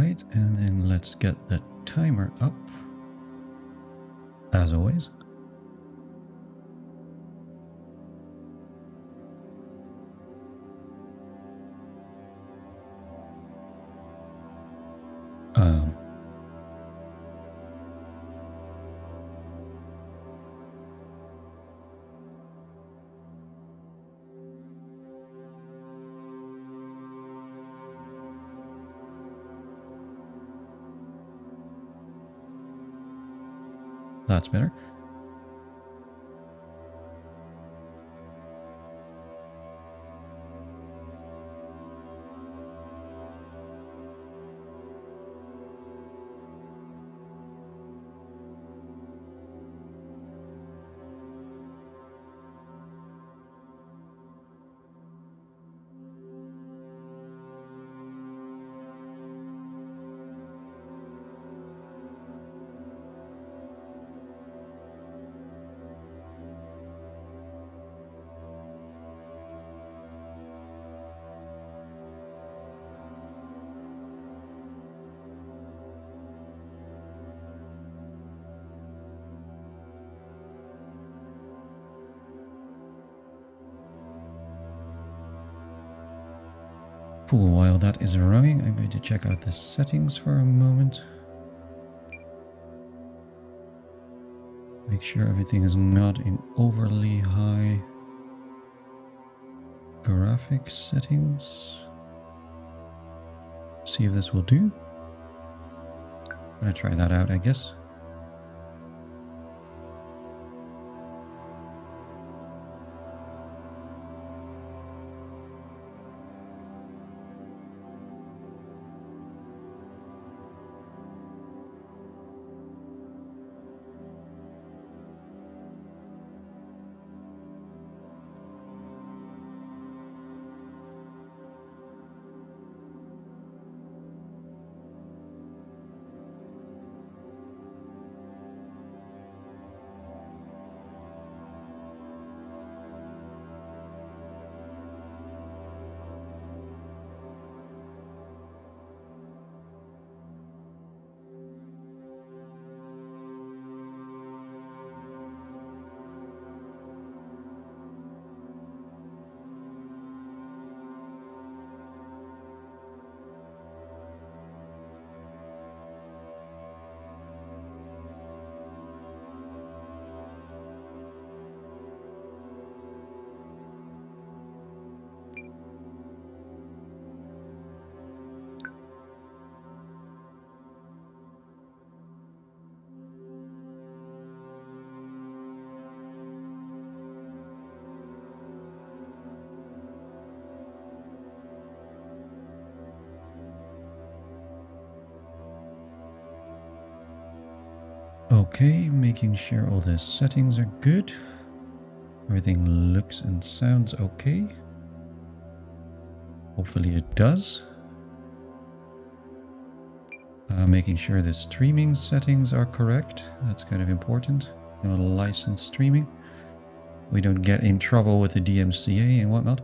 Right, and then let's get the timer up, as always. That's better. Cool, while that is running, I'm going to check out the settings for a moment. Make sure everything is not in overly high graphics settings. See if this will do. I'm gonna try that out, I guess. Okay, making sure all the settings are good. Everything looks and sounds okay. Hopefully it does. Making sure the streaming settings are correct. That's kind of important. No licensed streaming. We don't get in trouble with the DMCA and whatnot.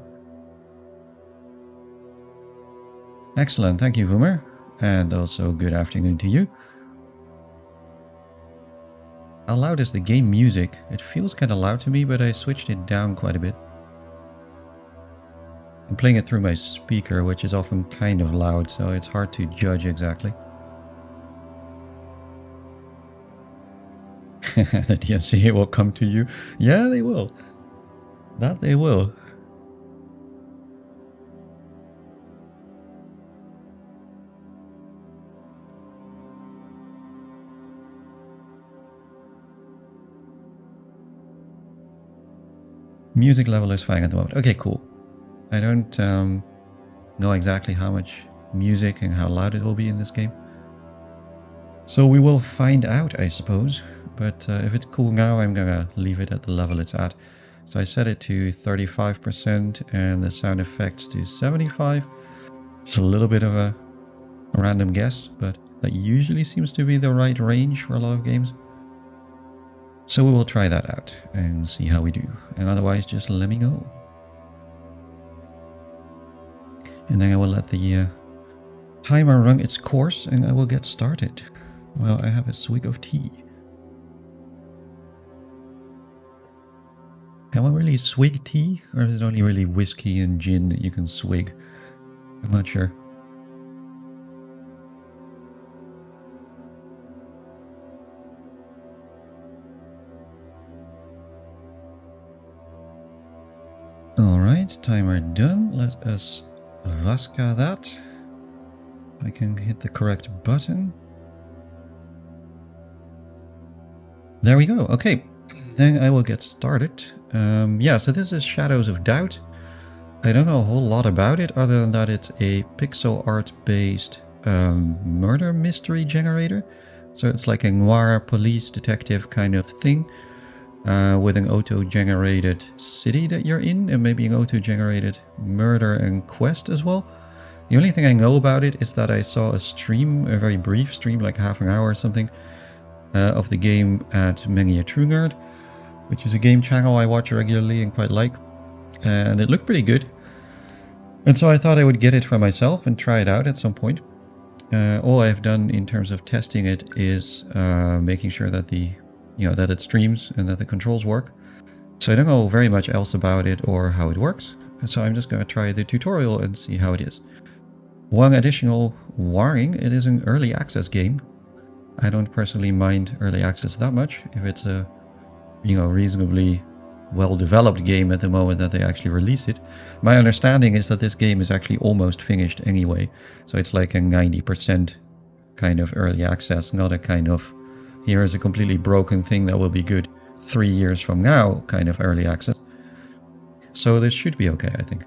Excellent, thank you, Vumer. And also good afternoon to you. How loud is the game music? It feels kind of loud to me, but I switched it down quite a bit. I'm playing it through my speaker, which is often kind of loud, so it's hard to judge exactly. The DMCA will come to you. Yeah, they will. That they will. Music level is fine at the moment. Okay, cool. I don't know exactly how much music and how loud it will be in this game. So we will find out, I suppose. But if it's cool now, I'm gonna leave it at the level it's at. So I set it to 35% and the sound effects to 75%. It's a little bit of a random guess, but that usually seems to be the right range for a lot of games. So we will try that out and see how we do. And otherwise, just let me know. And then I will let the Timer run its course and I will get started. Well, I have a swig of tea. Can one really swig tea? Or is it only really whiskey and gin that you can swig? I'm not sure. Alright, timer done. Let us Raska that. I can hit the correct button. There we go. Okay, then I will get started. Yeah, so this is Shadows of Doubt. I don't know a whole lot about it other than that it's a pixel art based murder mystery generator. So it's like a noir police detective kind of thing with an auto-generated city that you're in and maybe an auto-generated murder and quest as well. The only thing I know about it is that I saw a stream, a very brief stream, like half an hour or something, of the game at Many a True Nerd, which is a game channel I watch regularly and quite like. And it looked pretty good. And so I thought I would get it for myself and try it out at some point. All I've done in terms of testing it is making sure that that it streams and that the controls work. So I don't know very much else about it or how it works. And so I'm just going to try the tutorial and see how it is. One additional warning, it is an early access game. I don't personally mind early access that much if it's a reasonably well-developed game at the moment that they actually release it. My understanding is that this game is actually almost finished anyway. So it's like a 90% kind of early access, not a kind of here is a completely broken thing that will be good 3 years from now kind of early access. So this should be okay, I think.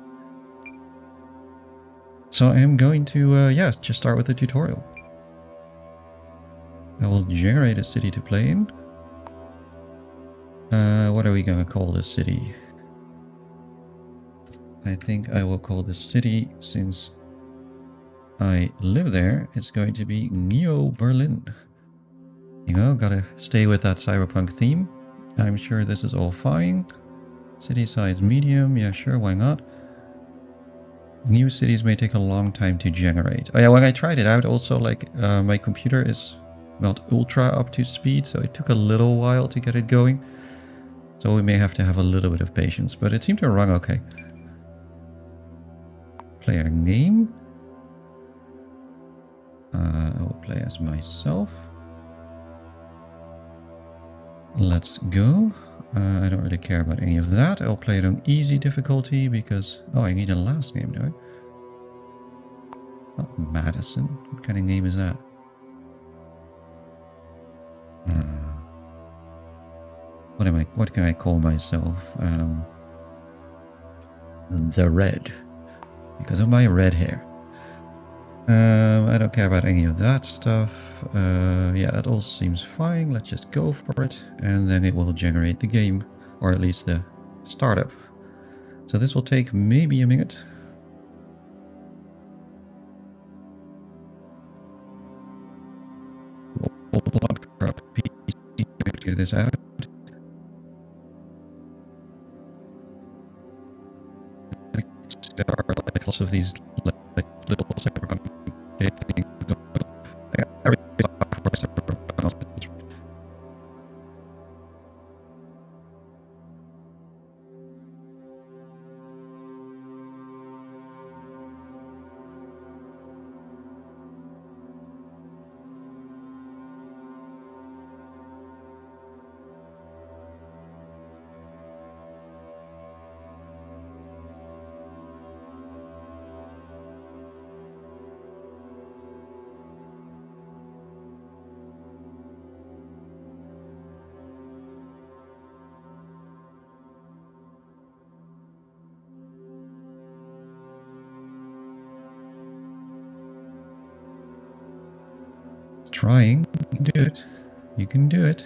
So I am going to, just start with the tutorial. I will generate a city to play in. What are we going to call this city? I think I will call this city, since I live there, it's going to be Neo Berlin. Gotta stay with that cyberpunk theme. I'm sure this is all fine. City size medium, yeah sure, why not? New cities may take a long time to generate. Oh yeah, when I tried it out also, like my computer is not ultra up to speed, so it took a little while to get it going. So we may have to have a little bit of patience, but it seemed to run okay. Player name. I will play as myself. Let's go. I don't really care about any of that. I'll play it on easy difficulty because... Oh, I need a last name, do I? Not Madison. What kind of name is that? What can I call myself? The Red. Because of my red hair. I don't care about any of that stuff. Yeah, that all seems fine. Let's just go for it. And then it will generate the game. Or at least the startup. So this will take maybe a minute. Figure this out. There are lots of these little cyberpunk things. Trying. You can do it. You can do it.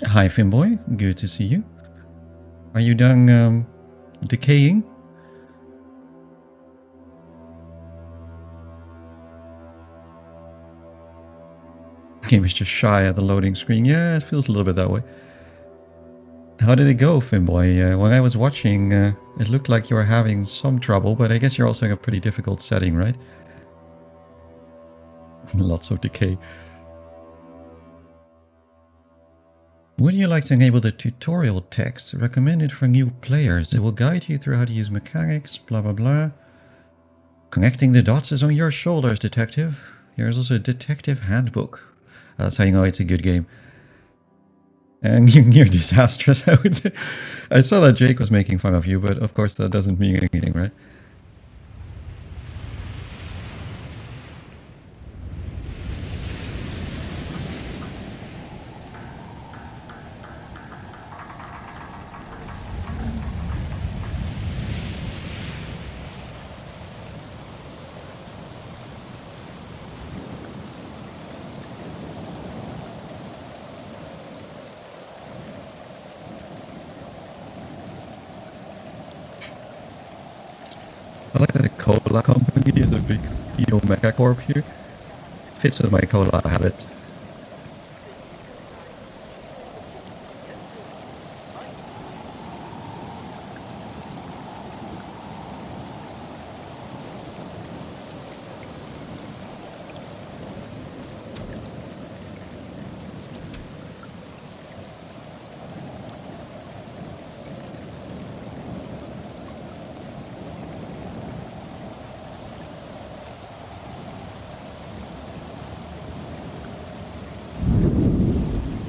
Hi, Finboy. Good to see you. Are you done decaying? game is just shy at the loading screen. Yeah, it feels a little bit that way. How did it go, Finboy? When I was watching, it looked like you were having some trouble, but I guess you're also in a pretty difficult setting, right? Lots of decay. Would you like to enable the tutorial text recommended for new players? It will guide you through how to use mechanics, blah blah blah. Connecting the dots is on your shoulders, detective. Here's also a detective handbook. That's how you know it's a good game. And you're disastrous, I would say. I saw that Jake was making fun of you, but of course that doesn't mean anything, right? I like that the cola company is a big Edo Megacorp here. Fits with my cola habit.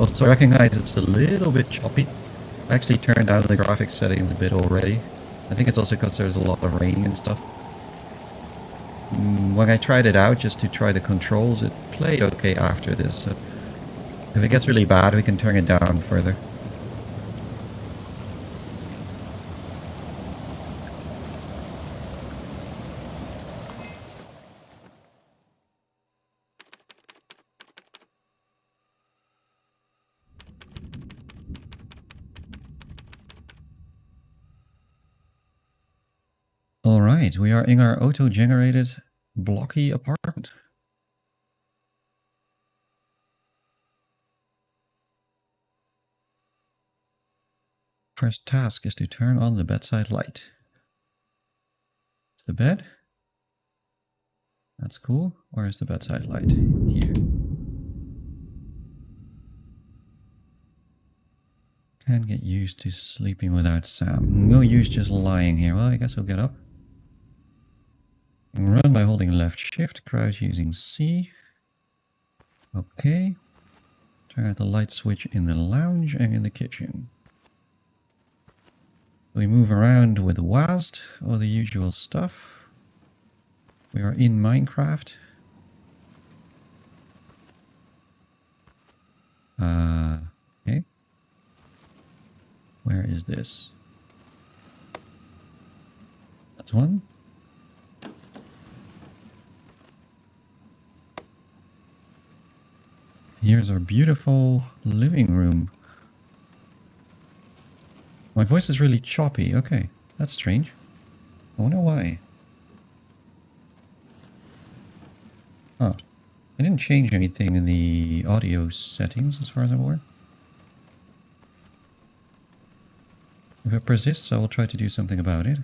Also recognize it's a little bit choppy. I actually turned down the graphics settings a bit already. I think it's also because there's a lot of rain and stuff. When I tried it out just to try the controls, it played okay after this. So if it gets really bad, we can turn it down further. Alright, we are in our auto-generated blocky apartment. First task is to turn on the bedside light. Is the bed? That's cool. Where is the bedside light? Here. Can't get used to sleeping without Sam. No use just lying here. Well, I guess I'll get up. Run by holding left shift, crouch using C. Okay. Turn out the light switch in the lounge and in the kitchen. We move around with WASD, all the usual stuff. We are in Minecraft. Okay. Where is this? That's one. Here's our beautiful living room. My voice is really choppy. Okay, that's strange. I wonder why. Oh, I didn't change anything in the audio settings as far as I'm aware. If it persists, I will try to do something about it.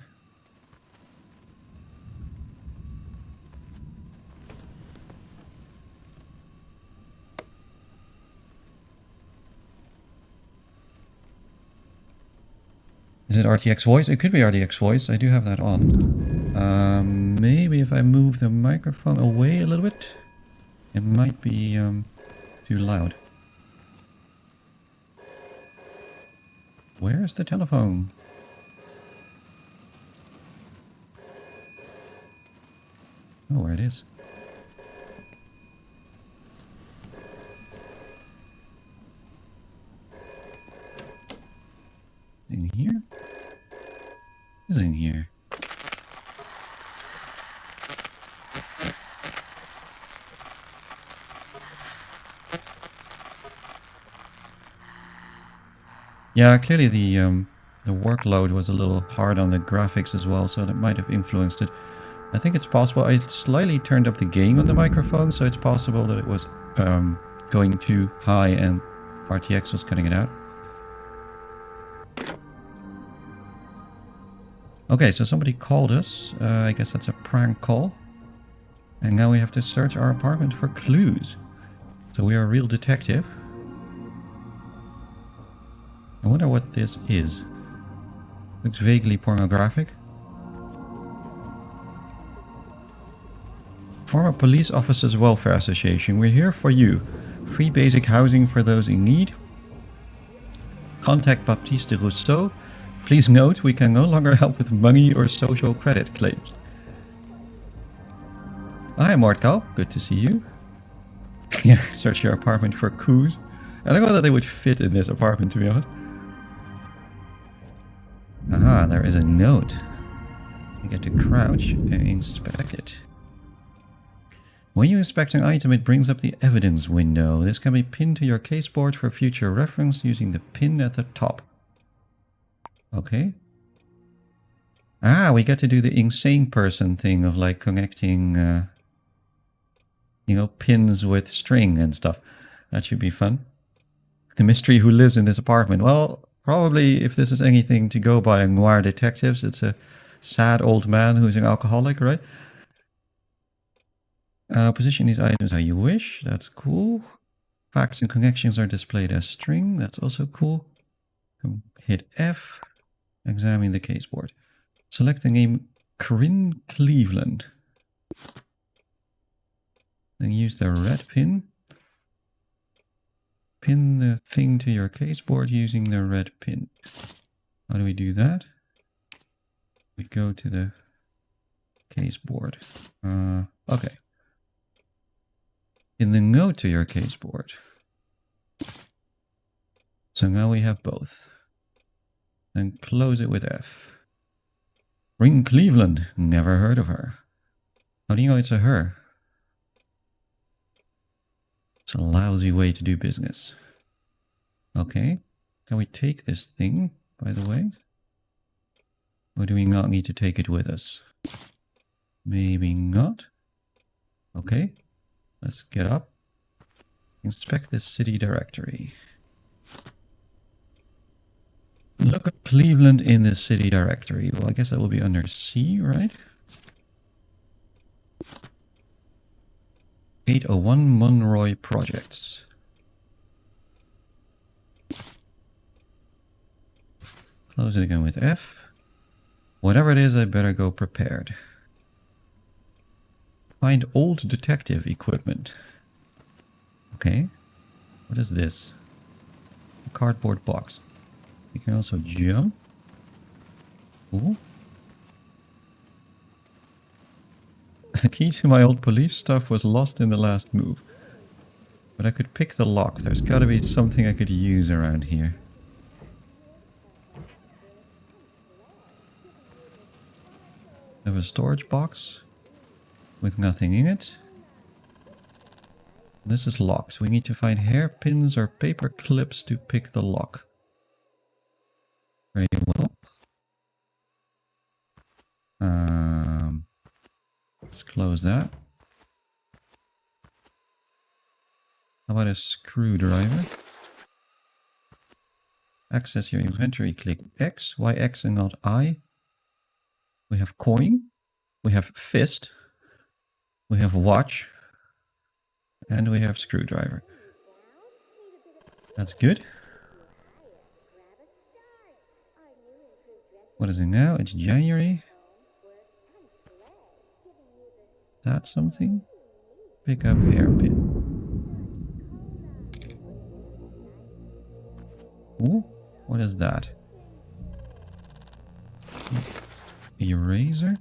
Is it RTX voice? It could be RTX voice. I do have that on. Maybe if I move the microphone away a little bit, it might be too loud. Where's the telephone? Oh, where it is. In here? Who's in here? Yeah, clearly the workload was a little hard on the graphics as well, so that might have influenced it. I think it's possible. I slightly turned up the gain on the microphone, so it's possible that it was going too high and RTX was cutting it out. Okay, so somebody called us. I guess that's a prank call. And now we have to search our apartment for clues. So we are a real detective. I wonder what this is. Looks vaguely pornographic. Former Police Officers Welfare Association. We're here for you. Free basic housing for those in need. Contact Baptiste Rousseau. Please note, we can no longer help with money or social credit claims. Hi, Mordkau. Good to see you. Yeah, search your apartment for clues. I don't know that they would fit in this apartment, to be honest. Aha, there is a note. You get to crouch and inspect it. When you inspect an item, it brings up the evidence window. This can be pinned to your caseboard for future reference using the pin at the top. Okay. Ah, we get to do the insane person thing of like connecting, you know, pins with string and stuff. That should be fun. The mystery who lives in this apartment. Well, probably if this is anything to go by in noir detectives, it's a sad old man who's an alcoholic, right? Position these items how you wish. That's cool. Facts and connections are displayed as string. That's also cool. Hit F. Examine the caseboard. Select the name Corinne Cleveland. Then use the red pin. Pin the thing to your caseboard using the red pin. How do we do that? We go to the caseboard. Okay. In the note to your caseboard. So now we have both. Then close it with F. Ring Cleveland. Never heard of her. How do you know it's a her? It's a lousy way to do business. Okay. Can we take this thing, by the way? Or do we not need to take it with us? Maybe not. Okay. Let's get up. Inspect the city directory. Look up Cleveland in the city directory. Well, I guess that will be under C, right? 801 Monroy Projects. Close it again with F. Whatever it is, I better go prepared. Find old detective equipment. Okay. What is this? A cardboard box. You can also jump. Ooh. The key to my old police stuff was lost in the last move. But I could pick the lock. There's gotta be something I could use around here. I have a storage box with nothing in it. This is locked. We need to find hairpins or paper clips to pick the lock. Very well. Let's close that. How about a screwdriver? Access your inventory. Click X. Why X and not I? We have coin. We have fist. We have watch. And we have screwdriver. That's good. What is it now? It's January. That's something. Pick up hairpin. Ooh, what is that? Eraser?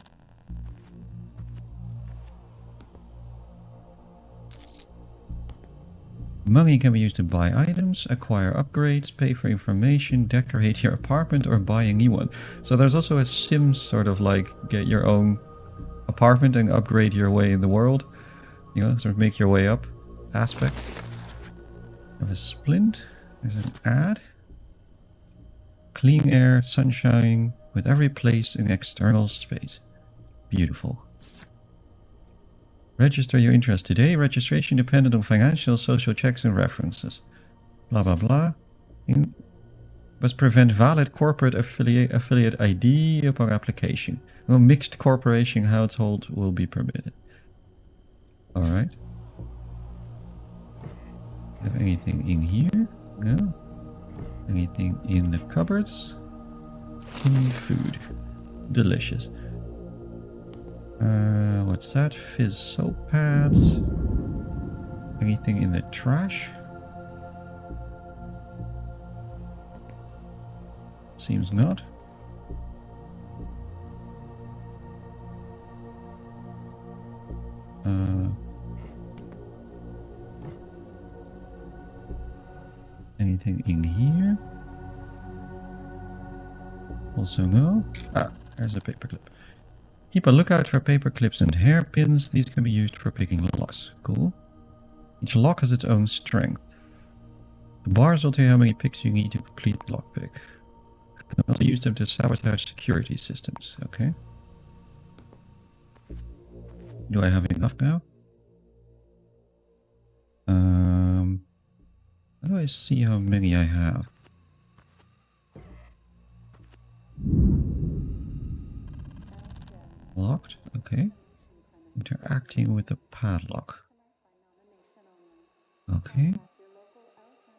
Money can be used to buy items, acquire upgrades, pay for information, decorate your apartment, or buy a new one. So there's also a Sims sort of like get your own apartment and upgrade your way in the world. You know, sort of make your way up aspect. Have a splint. There's an ad. Clean air, sunshine, with every place in external space. Beautiful. Register your interest today. Registration dependent on financial, social checks and references. Blah, blah, blah. Must prevent valid corporate affiliate ID upon application. No mixed corporation household will be permitted. Alright. Have anything in here? No. Anything in the cupboards? Food. Delicious. What's that? Fizz soap pads. Anything in the trash? Seems not. Anything in here? Also no. Ah, there's a paperclip. Keep a lookout for paper clips and hairpins. These can be used for picking locks. Cool. Each lock has its own strength. The bars will tell you how many picks you need to complete the lockpick. You can also use them to sabotage security systems. Okay. Do I have enough now? How do I see how many I have? Locked, okay. Interacting with the padlock. Okay.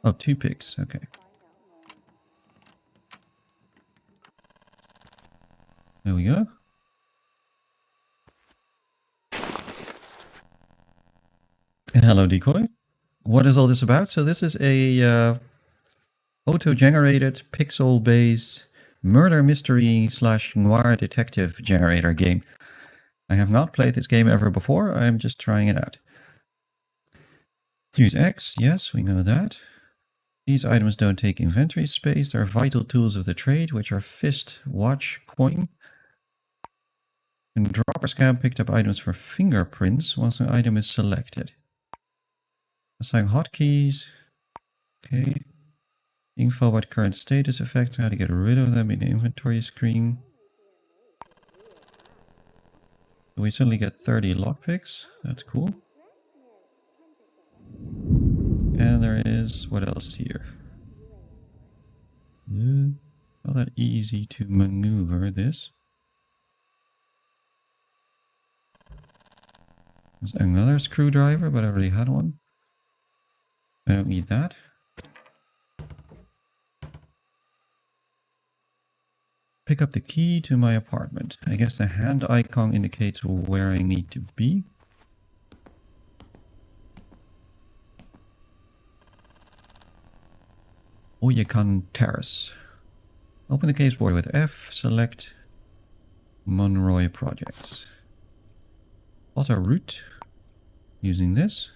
Oh, 2 picks, okay. There we go. Hello, Decoy. What is all this about? So this is a auto-generated, pixel-based murder mystery / noir detective generator game. I have not played this game ever before. I'm just trying it out. Use X. Yes, we know that. These items don't take inventory space. They're vital tools of the trade, which are fist, watch, coin. And drop or scan picked up items for fingerprints once an item is selected. Assign hotkeys. Okay. Info about current status effects, how to get rid of them in the inventory screen. So we suddenly get 30 lockpicks. That's cool. And there is, what else is here? Not that easy to maneuver this. There's another screwdriver, but I already had one. I don't need that. Pick up the key to my apartment. I guess the hand icon indicates where I need to be. Oyekan Terrace. Open the caseboard with F. Select Monroy Projects. Auto route. Using this.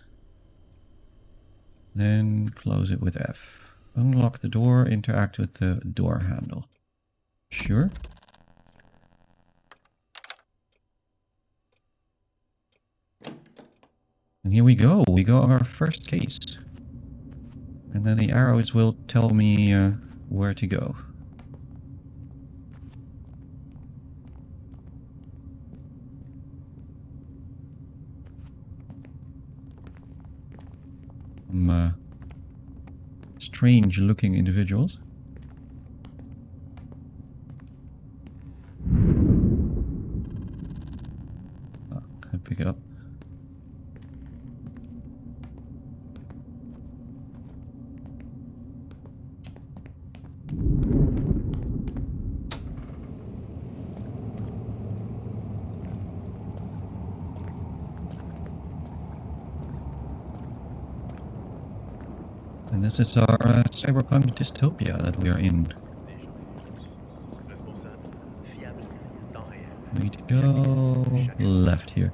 Then close it with F. Unlock the door. Interact with the door handle. Sure. And here we go. We got our first case. And then the arrows will tell me where to go. Some strange looking individuals. Oh, can't pick it up. And this is our cyberpunk dystopia that we are in. We need to go left here.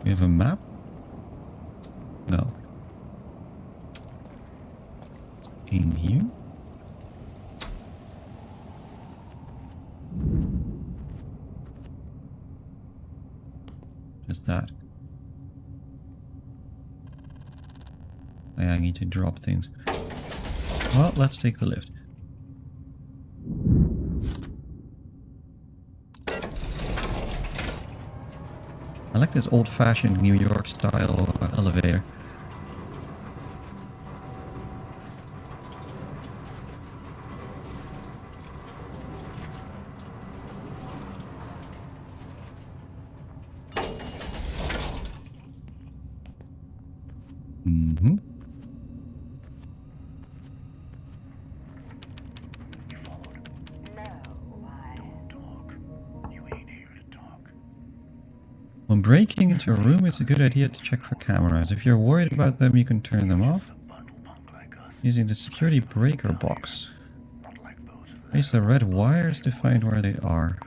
We have a map? No. In here? Just that. I need to drop things. Well, let's take the lift. I like this old-fashioned New York style elevator. Mm-hmm. When breaking into a room, it's a good idea to check for cameras. If you're worried about them, you can turn them off using the security breaker box. Place the red wires to find where they are.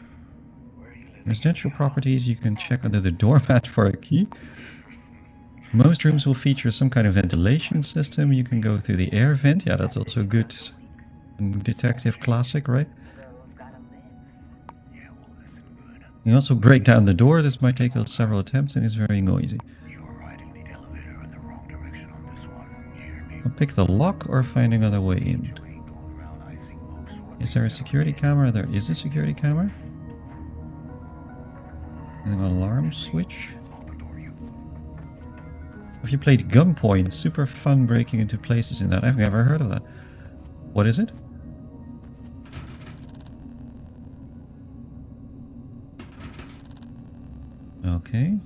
Residential properties, you can check under the doormat for a key. Most rooms will feature some kind of ventilation system. You can go through the air vent. Yeah, that's also good. Detective classic, right? You can also break down the door. This might take several attempts and is very noisy. I'll pick the lock or find another way in. Is there a security camera? There is a security camera. An alarm switch. Have you played Gunpoint? Super fun breaking into places in that. I've never heard of that. What is it? Okay.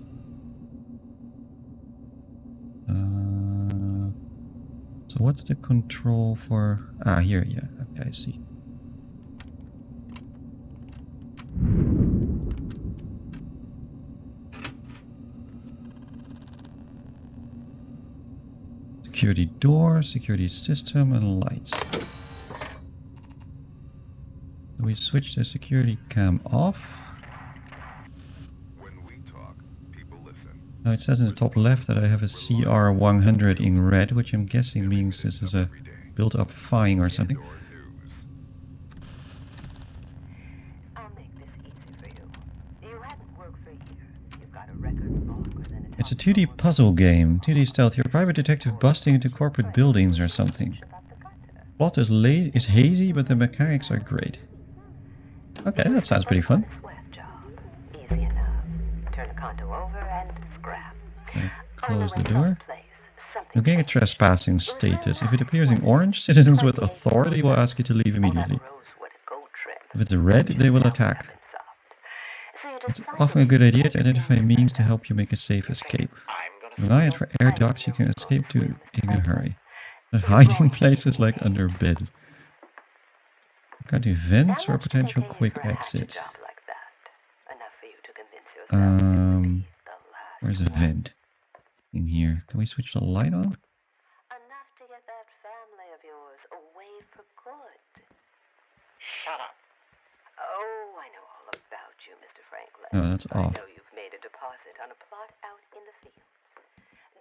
So what's the control for... Ah, here, yeah. Okay, I see. Security door, security system, and lights. So we switch the security cam off. Now it says in the top left that I have a CR100 in red, which I'm guessing means this is a built-up fine or something. It's a 2D puzzle game, 2D stealth. You're a private detective busting into corporate buildings or something. Plot is hazy, but the mechanics are great. Okay, that sounds pretty fun. Okay, close the door. You'll gain a trespassing status. If it appears in orange, citizens with authority will ask you to leave immediately. If it's red, they will attack. It's often a good idea to identify means to help you make a safe escape. Reliant for air ducts you can escape to in a hurry. But hiding places like under bed. Got to vents for a potential quick exit. Where's a vent? In here. Can we switch the light on? Enough to get that family of yours away for good. Shut up. Oh, I know all about you, Mr. Franklin. Oh, that's off. I know you've made a deposit on a plot out in the fields.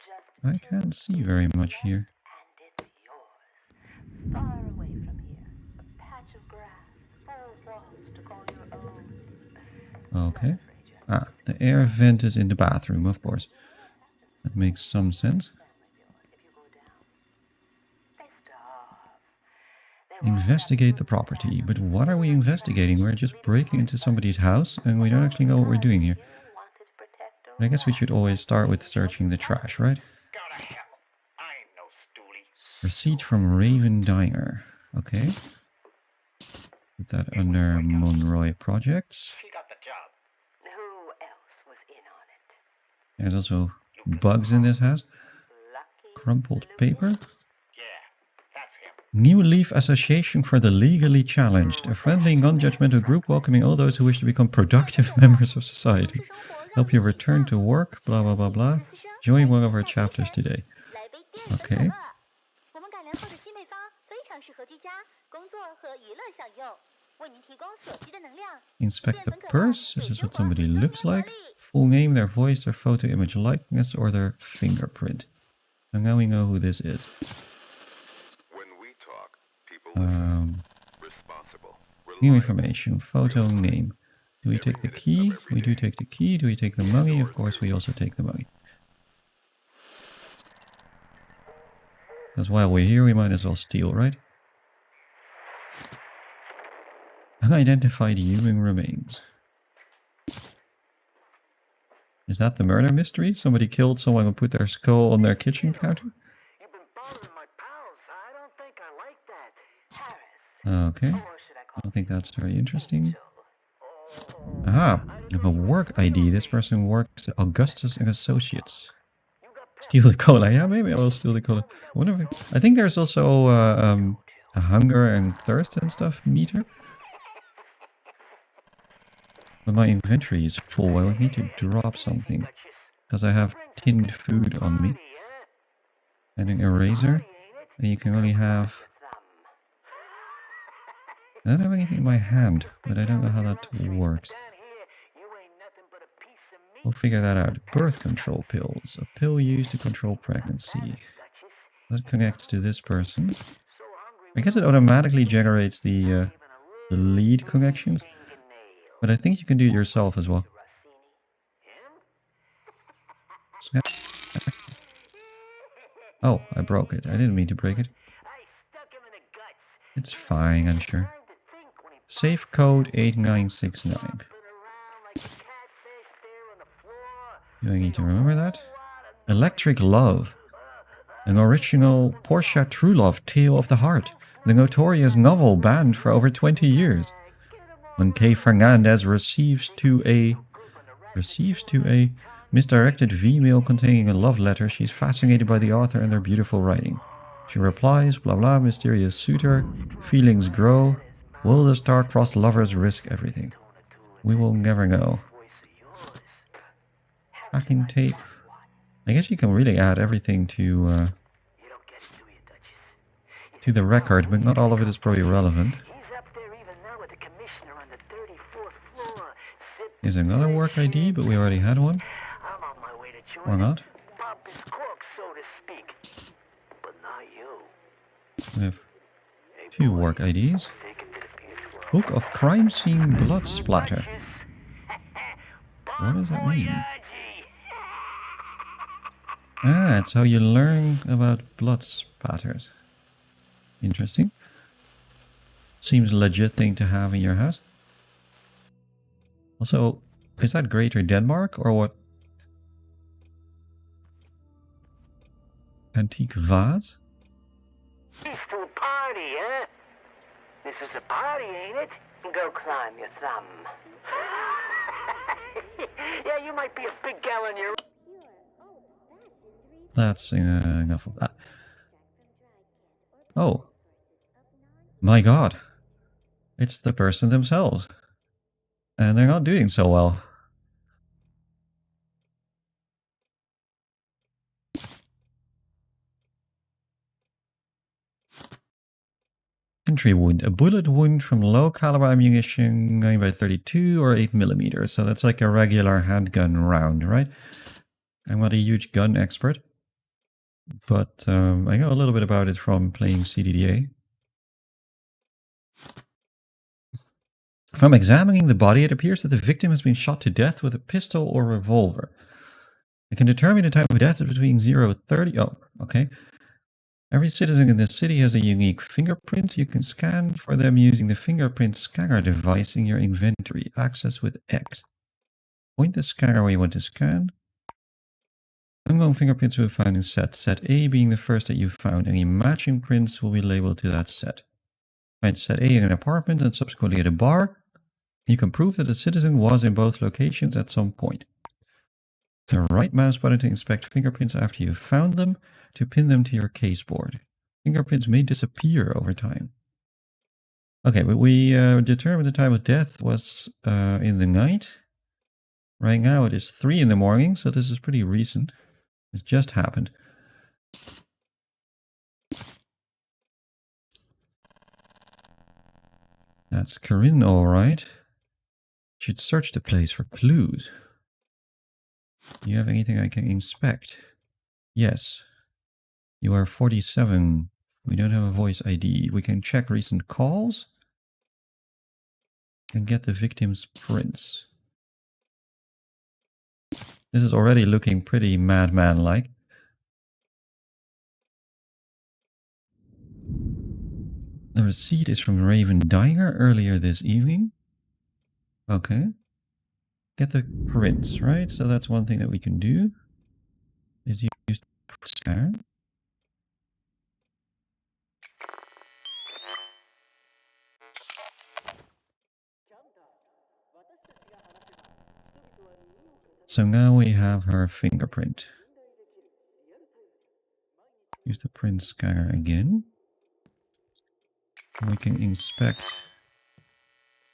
Just I can't see very much here. and it's yours. Far away from here. A patch of grass, 4 walls to call your own. Okay. Ah, the air vent is in the bathroom, of course. That makes some sense. Investigate the property. But what are we investigating? We're just breaking into somebody's house and we don't actually know what we're doing here. But I guess we should always start with searching the trash, right? Receipt from Raven Diner. Okay. Put that under Monroy Projects. Who else was in on it? There's also bugs in this house. Crumpled paper. New Leaf Association for the Legally Challenged. A friendly, non-judgmental group welcoming all those who wish to become productive members of society. Help you return to work, blah, blah, blah, blah. Join one of our chapters today. Okay. Inspect the purse. This is what somebody looks like. Full name, their voice, their photo image likeness, or their fingerprint. So now we know who this is. New information. Photo, name. Do we take the key? We do take the key. Do we take the money? Of course, we also take the money. Because while we're here, we might as well steal, right? Unidentified human remains. Is that the murder mystery? Somebody killed someone and put their skull on their kitchen counter? You've been bothering my pals. I don't think I like that. Okay. Or should I I call don't think that's very interesting. Angel? Aha! I have a work ID. This person works at Augustus and Associates. Steal the cola. Yeah, maybe I will steal the cola. I think there's also a hunger and thirst and stuff meter. But my inventory is full. I would need to drop something. Because I have tinned food on me. And an eraser. And you can only have... I don't have anything in my hand, but I don't know how that works. We'll figure that out. Birth control pills. A pill used to control pregnancy. That connects to this person. I guess it automatically generates the lead connections. But I think you can do it yourself as well. Snap. Oh, I broke it. I didn't mean to break it. It's fine, I'm sure. Safe code 8969. Do I need to remember that? Electric Love. An original Portia True Love Tale of the Heart. The notorious novel banned for over 20 years. When Kay Fernandez receives to a misdirected V-mail containing a love letter, she's fascinated by the author and their beautiful writing. She replies, blah blah, mysterious suitor, feelings grow, will the star-crossed lovers risk everything? We will never know. Packing tape. I guess you can really add everything to the record, but not all of it is probably relevant. Here's another work ID, but we already had one. Or not? We have two work IDs. Book of Crime Scene Blood Splatter. What does that mean? Ah, it's how you learn about blood spatters. Interesting. Seems a legit thing to have in your house. Also, is that Greater Denmark or what? Antique vase? Still a party, huh? This is a party, ain't it? Go climb your thumb. Yeah, you might be a big gal on your... That's enough of that. Oh. My god. It's the person themselves. And they're not doing so well. Entry wound. A bullet wound from low caliber ammunition 9x32 or 8mm. So that's like a regular handgun round, right? I'm not a huge gun expert. But I know a little bit about it from playing CDDA. From examining the body, it appears that the victim has been shot to death with a pistol or revolver. I can determine the time of death is between 0 and 30. Oh, okay. Every citizen in the city has a unique fingerprint. You can scan for them using the fingerprint scanner device in your inventory. Access with X. Point the scanner where you want to scan. Unknown fingerprints will be found in set. Set A being the first that you found. Any matching prints will be labeled to that set. Find set A in an apartment and subsequently at a bar. You can prove that the citizen was in both locations at some point. The right mouse button to inspect fingerprints after you've found them, to pin them to your caseboard. Fingerprints may disappear over time. Okay, but we determined the time of death was in the night. Right now it is 3 in the morning, so this is pretty recent. It just happened. That's Corinne, all right. Should search the place for clues. Do you have anything I can inspect? Yes. You are 47. We don't have a voice ID. We can check recent calls and get the victim's prints. This is already looking pretty madman-like. The receipt is from Raven Diner earlier this evening. Okay. get the prints, right? So that's one thing that we can do. Is use the scanner. So now we have her fingerprint. Use the print scanner again. We can inspect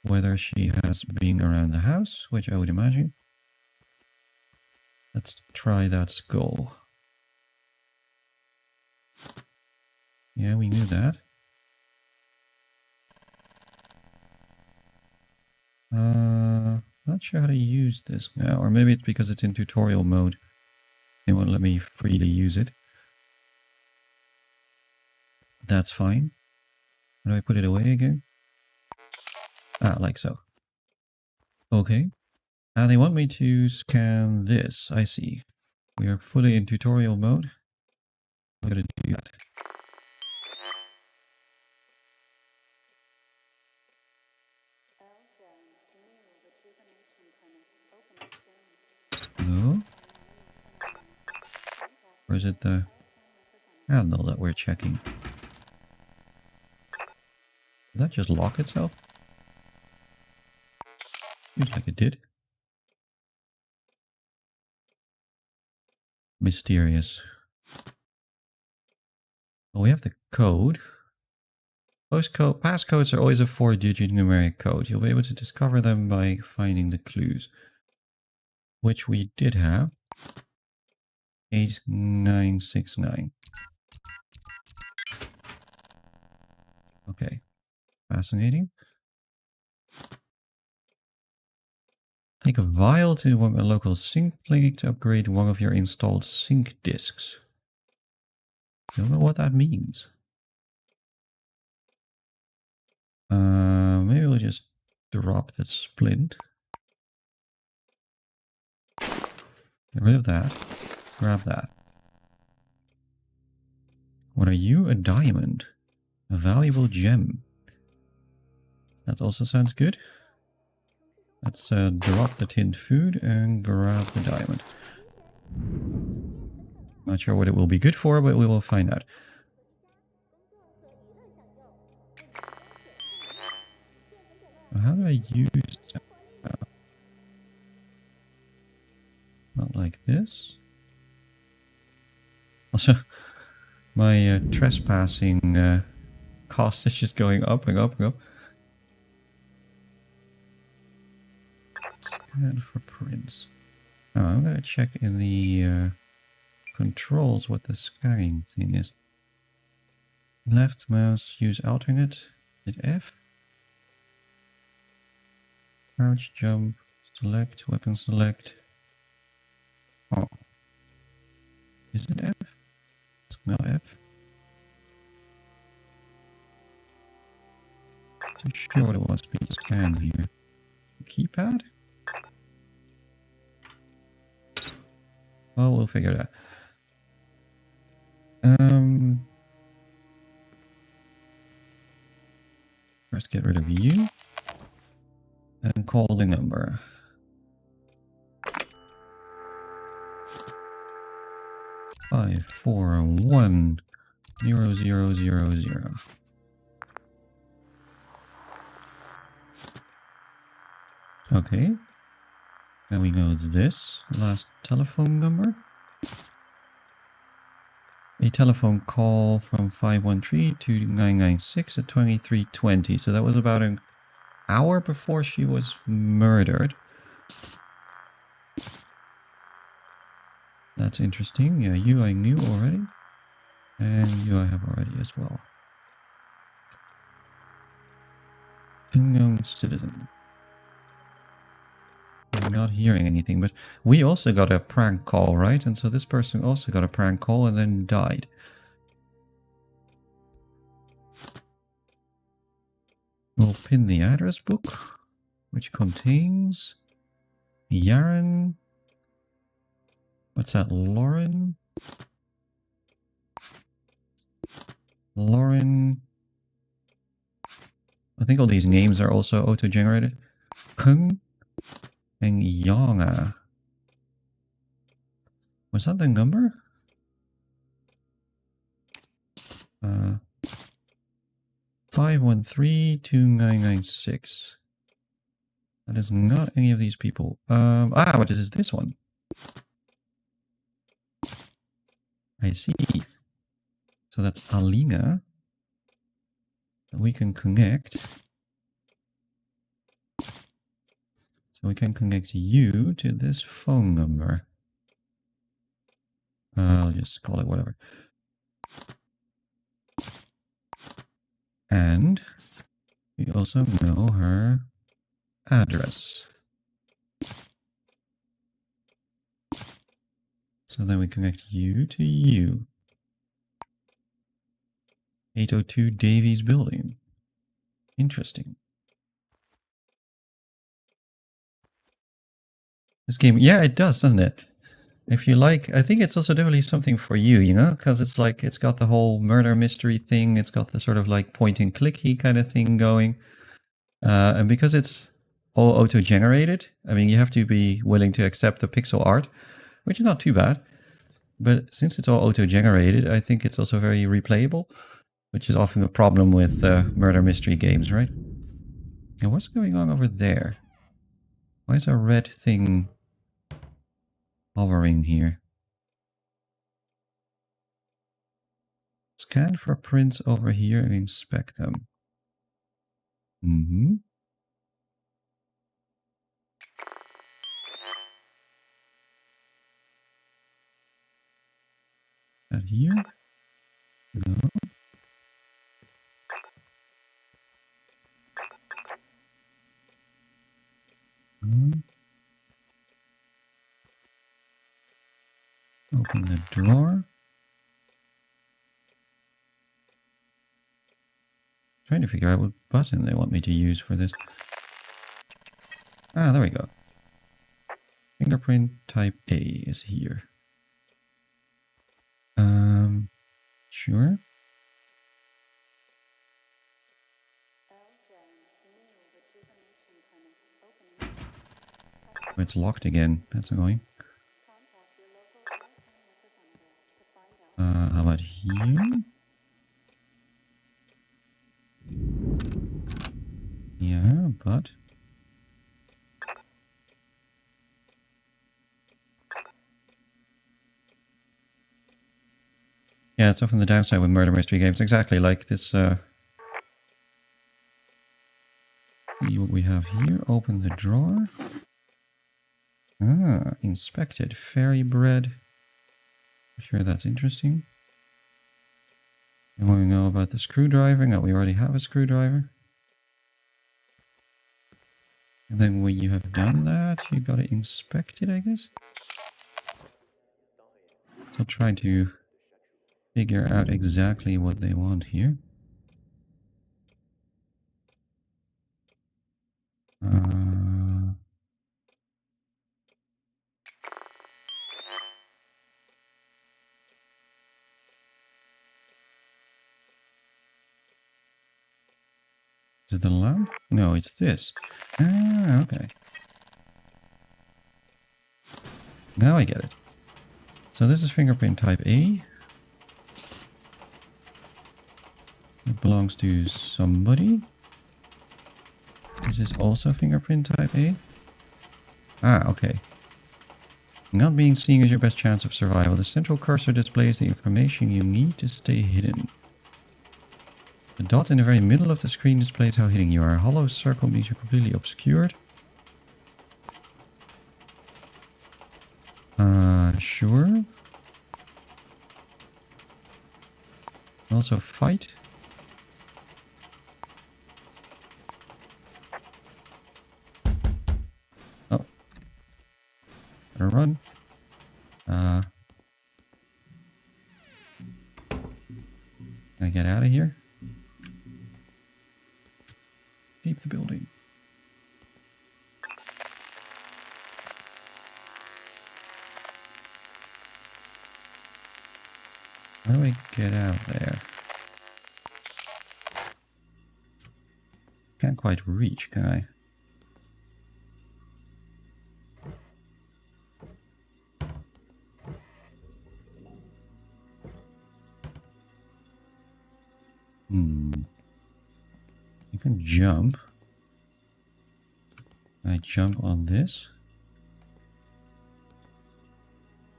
whether she has been around the house, which I would imagine. Let's try that skull. Yeah, we knew that. Not sure how to use this now, or maybe it's because it's in tutorial mode. They won't let me freely use it. That's fine. How do I put it away again? Ah, like so. Okay. Now they want me to scan this. I see. We are fully in tutorial mode. I'm going to do that. No? Or is it the handle that we're checking? Did that just lock itself? Seems like it did. Mysterious. Well, we have the code. Passcodes are always a 4-digit numeric code. You'll be able to discover them by finding the clues. Which we did have. 8969. Okay. Fascinating. Take a vial to a local sync clinic to upgrade one of your installed sync disks. Don't know what that means. Maybe we'll just drop the splint. Get rid of that. Grab that. What are you? A diamond. A valuable gem. That also sounds good. Let's drop the tinned food and grab the diamond. Not sure what it will be good for, but we will find out. How do I use that? Not like this. Also, my trespassing cost is just going up and up and up. Scan for prints. Oh, I'm going to check in the controls what the scanning thing is. Left mouse, use alternate. Hit F. Crouch, jump, select, weapon select. Oh. Is it F? It's not F. So sure it wants to be scanned here. Keypad? Oh, we'll figure it out. First get rid of you. And call the number. Five, 4, 1, 0, 0, 0, 0. Okay. Now we know this last telephone number. A telephone call from 513 to 996 at 2320. So that was about an hour before she was murdered. That's interesting. Yeah, you I knew already. And you I have already as well. Unknown citizen. I'm not hearing anything, but we also got a prank call, right? And so this person also got a prank call and then died. We'll pin the address book, which contains Yaren. What's that? Lauren? Lauren. I think all these names are also auto-generated. Kung. and Yonga. Was that the number? 5132996. That is not any of these people. What is this one? I see. So that's Alina. We can connect. So we can connect you to this phone number. I'll just call it whatever. And we also know her address. So then we connect you to you. 802 Davies Building. Interesting. This game, yeah, it does, doesn't it? If you like, I think it's also definitely something for you, you know, because it's like, it's got the whole murder mystery thing. It's got the sort of like point and clicky kind of thing going. And because it's all auto-generated, I mean, you have to be willing to accept the pixel art, which is not too bad. But since it's all auto-generated, I think it's also very replayable, which is often a problem with murder mystery games, right? And what's going on over there? Why is a red thing hovering here? Scan for prints over here and inspect them. Mm-hmm. That here? No. Open the drawer. Trying to figure out what button they want me to use for this. Ah, there we go. Fingerprint type A is here. Sure. Oh, it's locked again. That's annoying. How about here? Yeah, but... yeah, it's often the downside with murder mystery games. Exactly, like this, see what we have here. Open the drawer. Ah, inspected. Fairy bread. I'm sure that's interesting. You want to know about the screwdriver? No, we already have a screwdriver. And then when you have done that, you gotta inspect it, I guess. So I'll try to figure out exactly what they want here. Is it the lamp? No, it's this. Ah, okay. Now I get it. So this is fingerprint type A. It belongs to somebody. Is this also fingerprint type A? Ah, okay. Not being seen is your best chance of survival. The central cursor displays the information you need to stay hidden. The dot in the very middle of the screen displays how hidden you are. A hollow circle means you're completely obscured. Sure. Also fight. Oh. Better run. Can I get out of here? Keep the building. How do I get out there? Can't quite reach, can I? You can jump. I jump on this.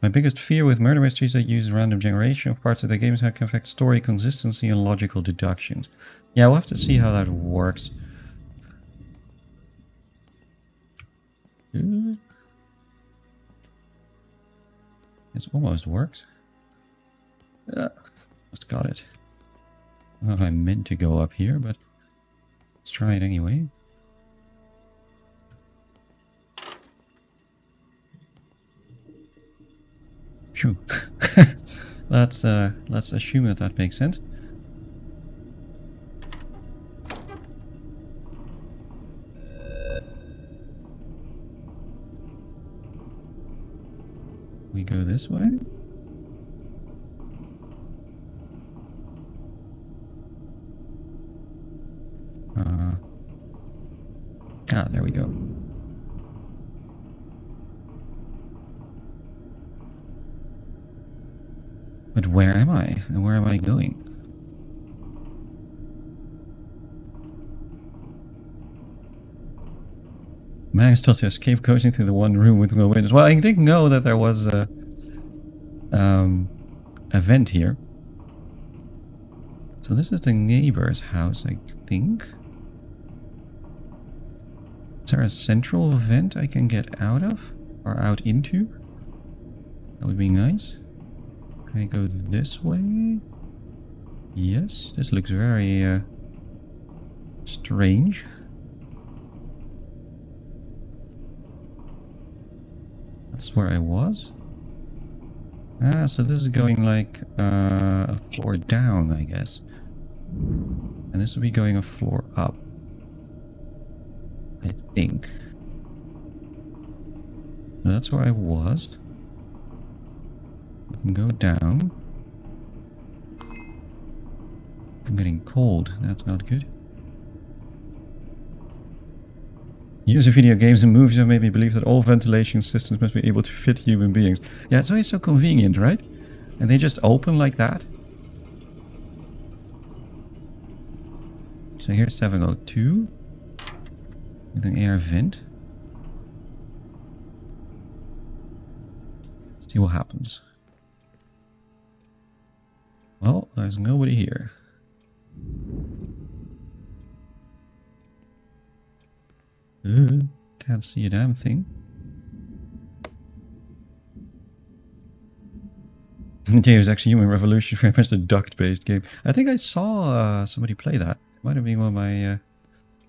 My biggest fear with murder mysteries that use random generation of parts of the game is how it can affect story consistency and logical deductions. Yeah, we'll have to see how that works. It's almost worked. Just got it. I don't know if I meant to go up here, but let's try it anyway. Phew. Let's assume that that makes sense. We go this way. There we go. But where am I? And where am I going? Managed still to escape coaching through the one room with no windows. Well, I didn't know that there was a vent here. So this is the neighbor's house, I think. Is there a central vent I can get out of? Or out into? That would be nice. Can I go this way? Yes, this looks very strange. That's where I was. Ah, so this is going like a floor down, I guess. And this will be going a floor up. I think. So that's where I was. I can go down. I'm getting cold. That's not good. User video games and movies have made me believe that all ventilation systems must be able to fit human beings. Yeah, it's always so convenient, right? And they just open like that. So here's 702. With an air vent. See what happens. Well, there's nobody here. Can't see a damn thing. It was actually Human Revolution, very much a duct-based game. I think I saw somebody play that. It might have been one of my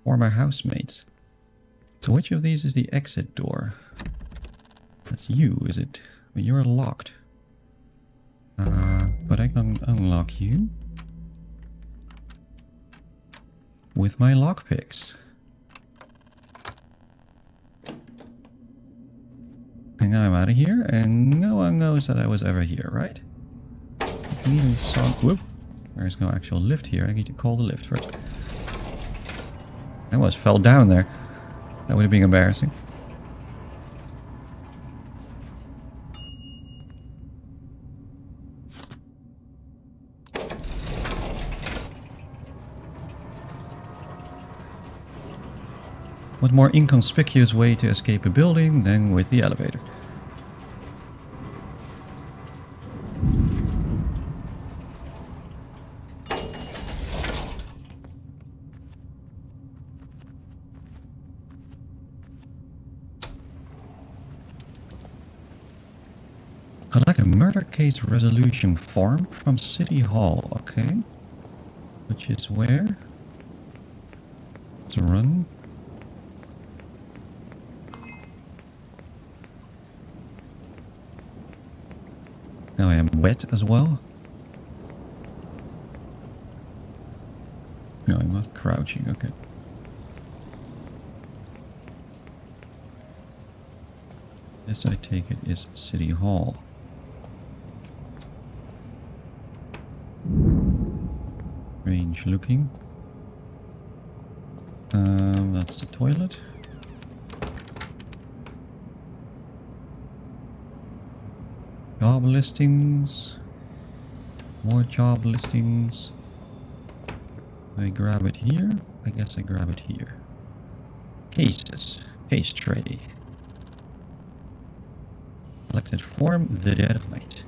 former housemates. So which of these is the exit door? That's you, is it? But you're locked. But I can unlock you with my lockpicks. And now I'm out of here, and no one knows that I was ever here, right? I can even saw. Whoop! There's no actual lift here. I need to call the lift first. I almost fell down there. That would have been embarrassing. What more inconspicuous way to escape a building than with the elevator? Collect a murder case resolution form from City Hall, okay. Which is where? Let's run. Now I am wet as well. No, I'm not crouching, okay. This, I take it, is City Hall. Strange looking. That's the toilet. Job listings. More job listings. I grab it here? I guess I grab it here. Cases. Case tray. Selected form, the Dead of Night.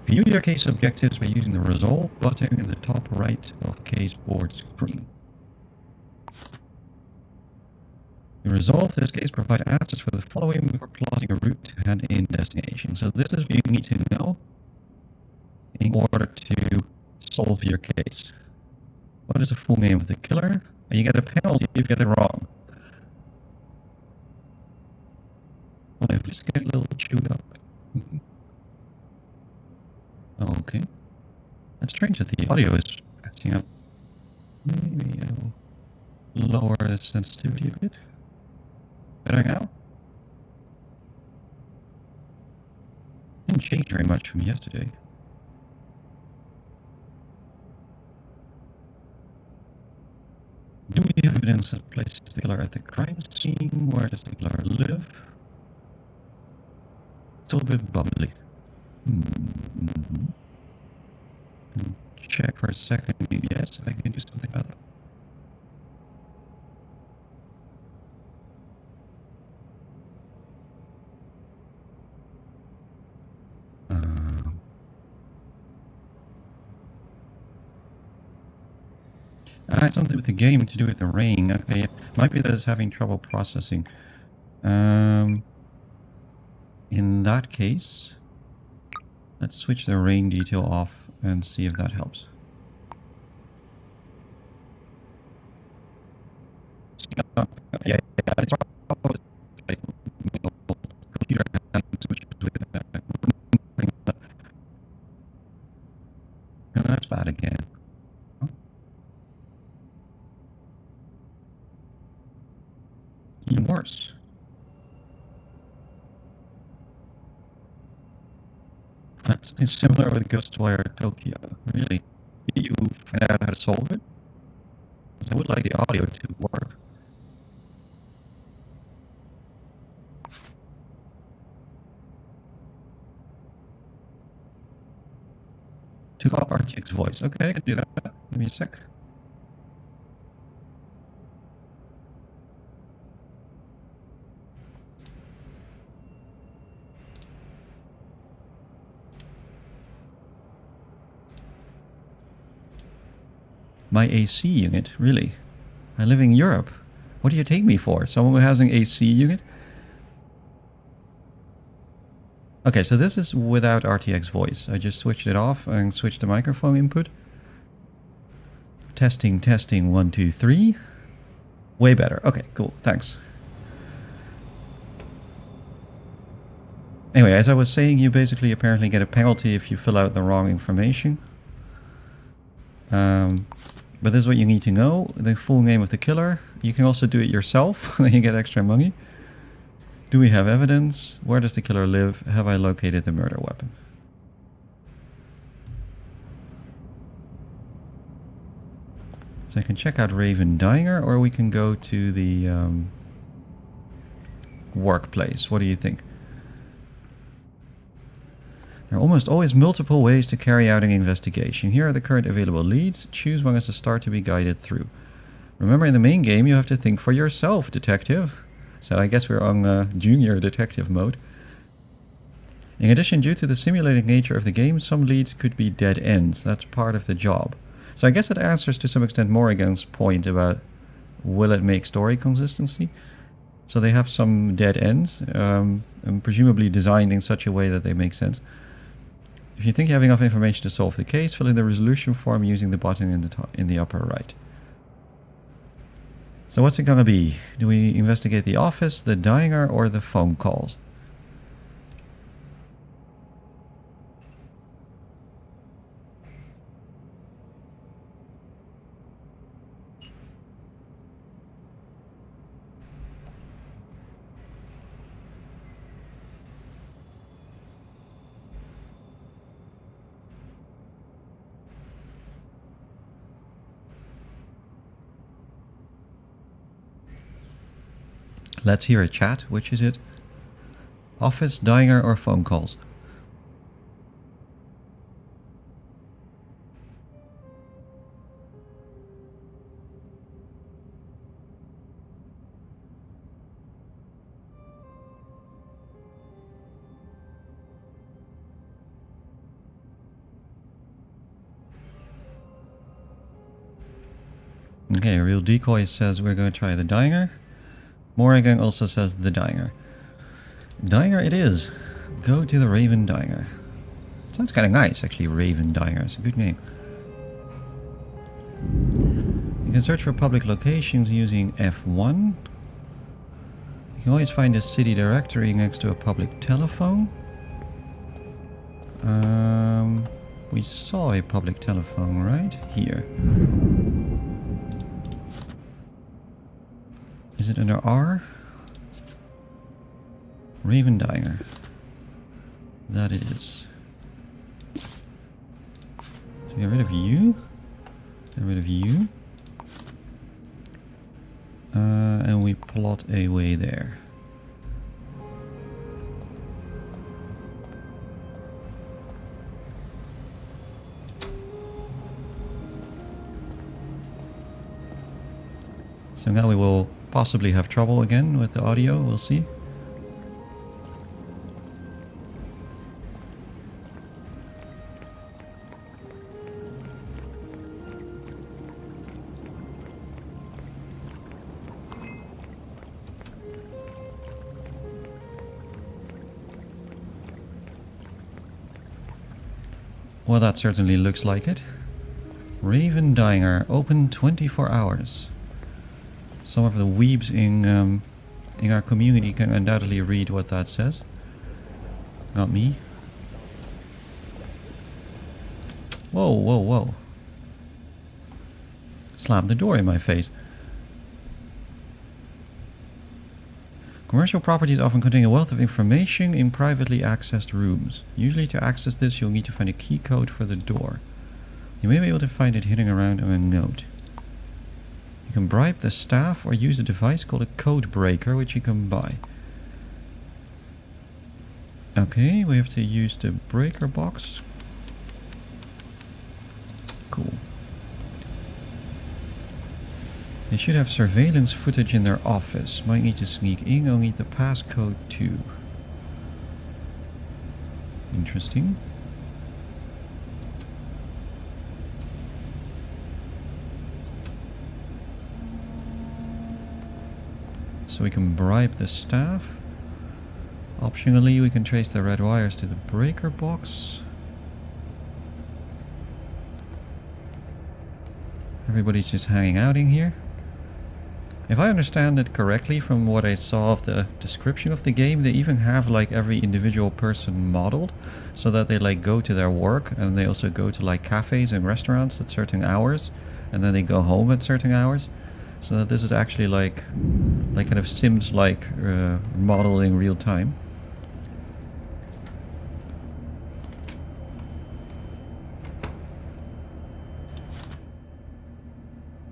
View your case objectives by using the Resolve button in the top right of case board screen. The Resolve this case provide answers for the following before plotting a route to hand in destination. So this is what you need to know in order to solve your case. What is the full name of the killer? And you get a penalty if you get it wrong. Well, if this get a little chewed up. Okay. That's strange that the audio is acting up. Maybe I'll lower the sensitivity a bit. Better now? Didn't change very much from yesterday. Do we have evidence that places the killer at the crime scene? Where does the killer live? It's a little bit bubbly. Check for a second. Yes, I can do something about that. It's something with the game to do with the rain. Okay, might be that it's having trouble processing. In that case, let's switch the rain detail off and see if that helps. Yeah, it's probably computer no, that's bad again. Huh? Even worse. That's something similar with Ghostwire Tokyo. Really? Did you find out how to solve it? I would like the audio to work. Took off RTX voice. Okay, I can do that. Give me a sec. My AC unit? Really? I live in Europe. What do you take me for? Someone who has an AC unit? Okay, so this is without RTX voice. I just switched it off and switched the microphone input. Testing, testing, 1, 2, 3. Way better. Okay, cool. Thanks. Anyway, as I was saying, you basically apparently get a penalty if you fill out the wrong information. But this is what you need to know. The full name of the killer. You can also do it yourself, then you get extra money. Do we have evidence? Where does the killer live? Have I located the murder weapon? So I can check out Raven Diner, or we can go to the workplace. What do you think? There are almost always multiple ways to carry out an investigation. Here are the current available leads. Choose one as a start to be guided through. Remember, in the main game, you have to think for yourself, detective. So I guess we're on junior detective mode. In addition, due to the simulated nature of the game, some leads could be dead ends. That's part of the job. So I guess it answers to some extent Morrigan's point about will it make story consistency. So they have some dead ends, and presumably designed in such a way that they make sense. If you think you have enough information to solve the case, fill in the resolution form using the button in the upper right. So what's it gonna be? Do we investigate the office, the diner, or the phone calls? Let's hear a chat. Which is it? Office, diner, or phone calls? Okay, Real Decoy says we're going to try the diner. Morrigan also says the diner. Diner it is. Go to the Raven Diner. Sounds kind of nice, actually. Raven Diner. It's a good name. You can search for public locations using F1. You can always find a city directory next to a public telephone. We saw a public telephone right here. Is it under R? Raven Diner. That it is. So get rid of you. Get rid of you. And we plot a way there. So now we will possibly have trouble again with the audio, we'll see. Well, that certainly looks like it. Raven Diner, open 24 hours. Some of the weebs in our community can undoubtedly read what that says. Not me. Whoa, whoa, whoa. Slammed the door in my face. Commercial properties often contain a wealth of information in privately accessed rooms. Usually to access this you'll need to find a key code for the door. You may be able to find it hidden around on a note. You can bribe the staff or use a device called a code breaker, which you can buy. Okay, we have to use the breaker box. Cool. They should have surveillance footage in their office. Might need to sneak in, I'll need the passcode too. Interesting. So we can bribe the staff. Optionally, we can trace the red wires to the breaker box. Everybody's just hanging out in here. If I understand it correctly from what I saw of the description of the game, they even have like every individual person modeled so that they like go to their work and they also go to like cafes and restaurants at certain hours and then they go home at certain hours. So that this is actually like kind of Sims like model in real time.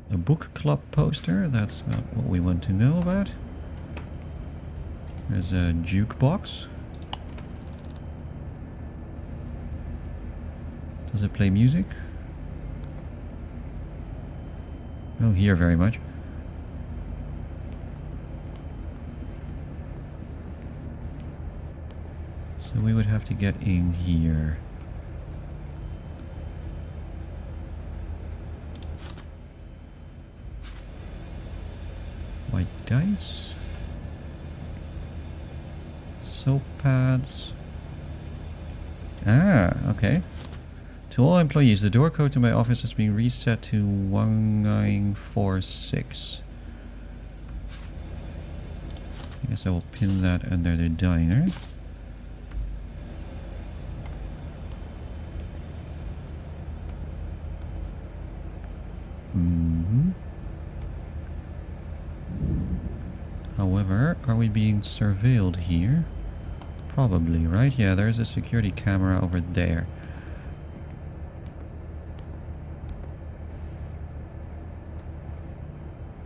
A book club poster, that's not what we want to know about. There's a jukebox. Does it play music? I don't hear very much. So we would have to get in here. White dice. Soap pads. Ah, okay. To all employees, the door code to my office has been reset to 1946. I guess I will pin that under the diner. However, are we being surveilled here? Probably, right? Yeah, there's a security camera over there.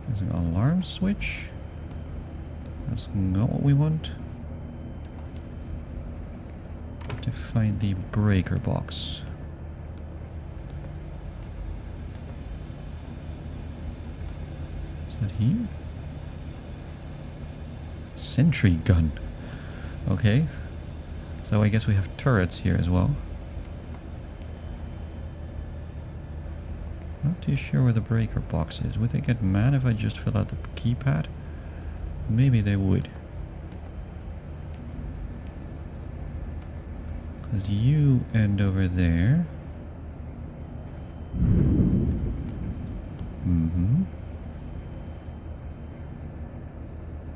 There's an alarm switch. That's not what we want. Have to find the breaker box. Is that here? Sentry gun. Okay. So I guess we have turrets here as well. Not too sure where the breaker box is. Would they get mad if I just fill out the keypad? Maybe they would. Because you end over there.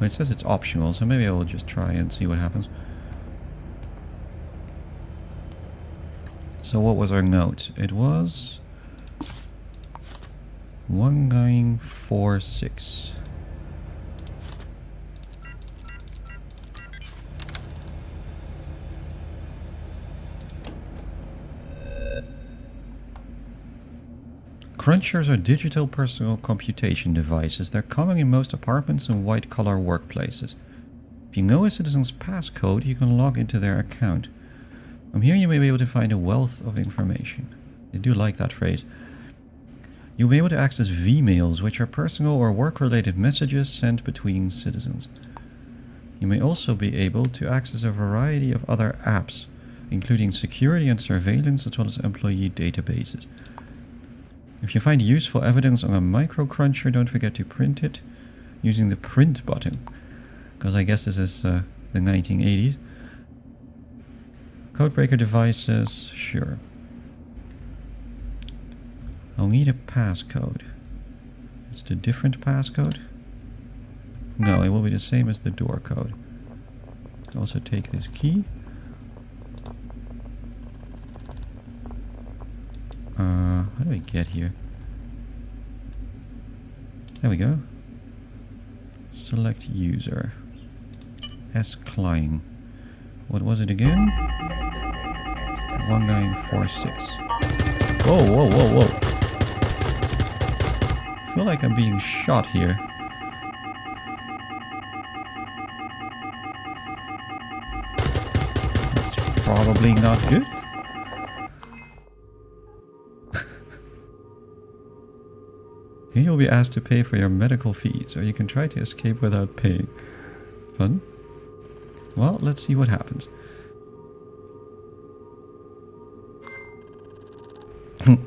Well, it says it's optional, so maybe I will just try and see what happens. So what was our note? It was 1946. Crunchers are digital personal computation devices. They're common in most apartments and white-collar workplaces. If you know a citizen's passcode, you can log into their account. From here you may be able to find a wealth of information. I do like that phrase. You'll be able to access V-mails, which are personal or work-related messages sent between citizens. You may also be able to access a variety of other apps, including security and surveillance, as well as employee databases. If you find useful evidence on a microcruncher, don't forget to print it using the print button. Because I guess this is the 1980s. Codebreaker devices, sure. I'll need a passcode. It's the different passcode? No, it will be the same as the door code. I'll also take this key. How do I get here? There we go. Select user. S. Klein. What was it again? 1946. Whoa, whoa, whoa, whoa. I feel like I'm being shot here. That's probably not good. Here you'll be asked to pay for your medical fees, or you can try to escape without paying. Fun? Well, let's see what happens.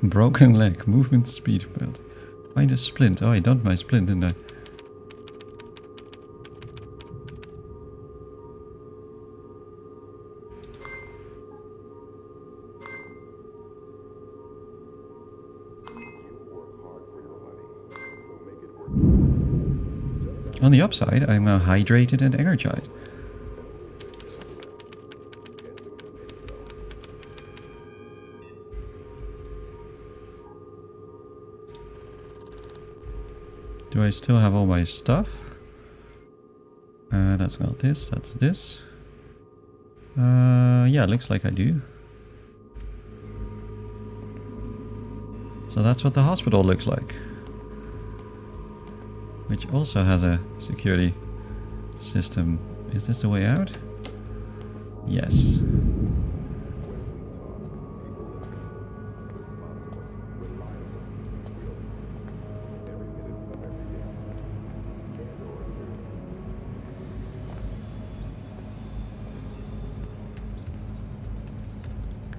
Broken leg, movement speed belt. Find a splint. Oh, I dumped my splint, didn't I? On the upside, I'm now hydrated and energized. Do I still have all my stuff? That's not this, that's this. Yeah, looks like I do. So that's what the hospital looks like. Which also has a security system. Is this the way out? Yes.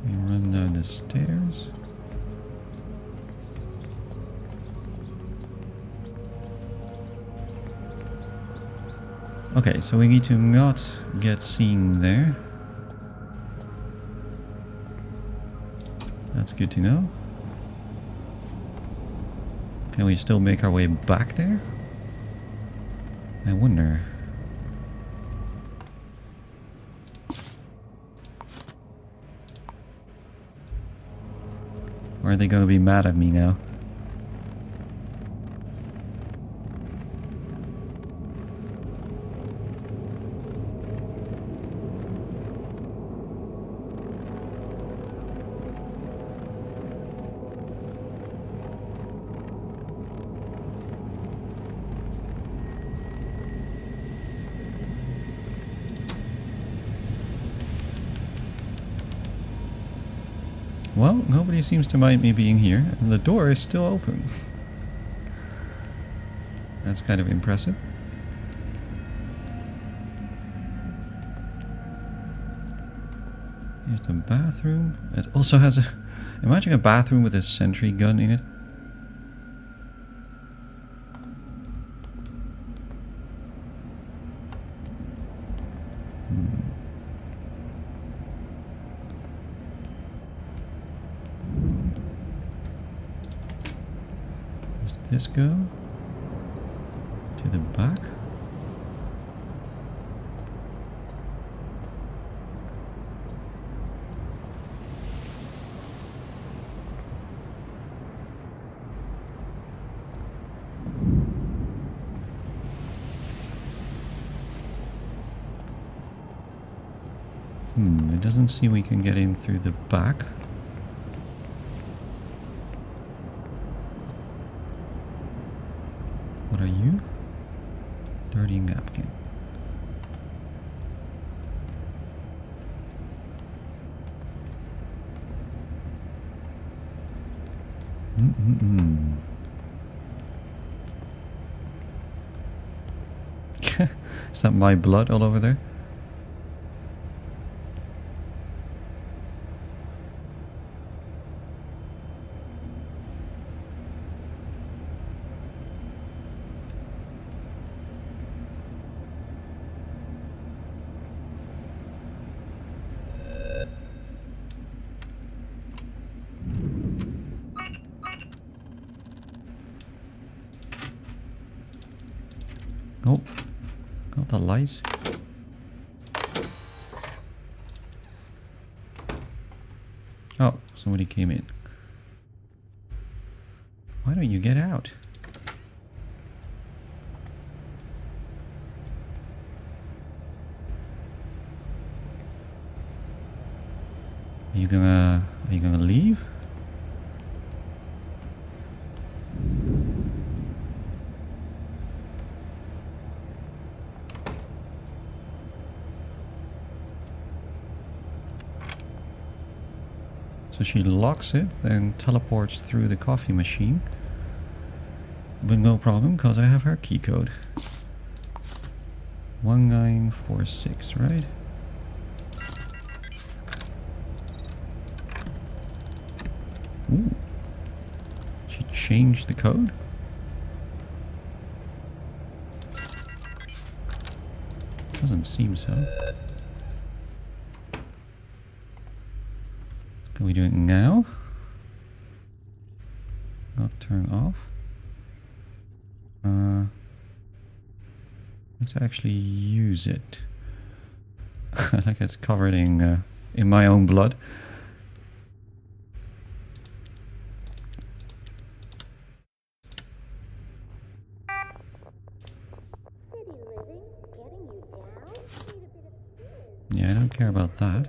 We run down the stairs. Okay, so we need to not get seen there. That's good to know. Can we still make our way back there? I wonder. Or are they going to be mad at me now? Well, nobody seems to mind me being here, and the door is still open. That's kind of impressive. Here's the bathroom. It also has a... Imagine a bathroom with a sentry gun in it. this go? To the back? It doesn't seem we can get in through the back. What are you? Dirty napkin. Is that my blood all over there? Oh, got the lights. Oh, somebody came in. Why don't you get out? Are you gonna leave? So she locks it, then teleports through the coffee machine. But no problem, because I have her key code. 1946, right? Ooh. She changed the code? Doesn't seem so. Can we do it now? Not turn off. Let's actually use it. Like it's covered in my own blood. Yeah, I don't care about that.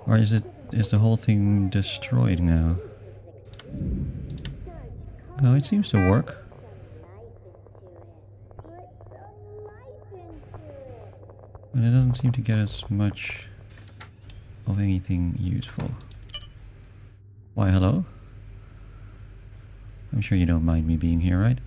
Or is the whole thing destroyed now? No, it seems to work. But it doesn't seem to get us much of anything useful. Why, hello? I'm sure you don't mind me being here, right?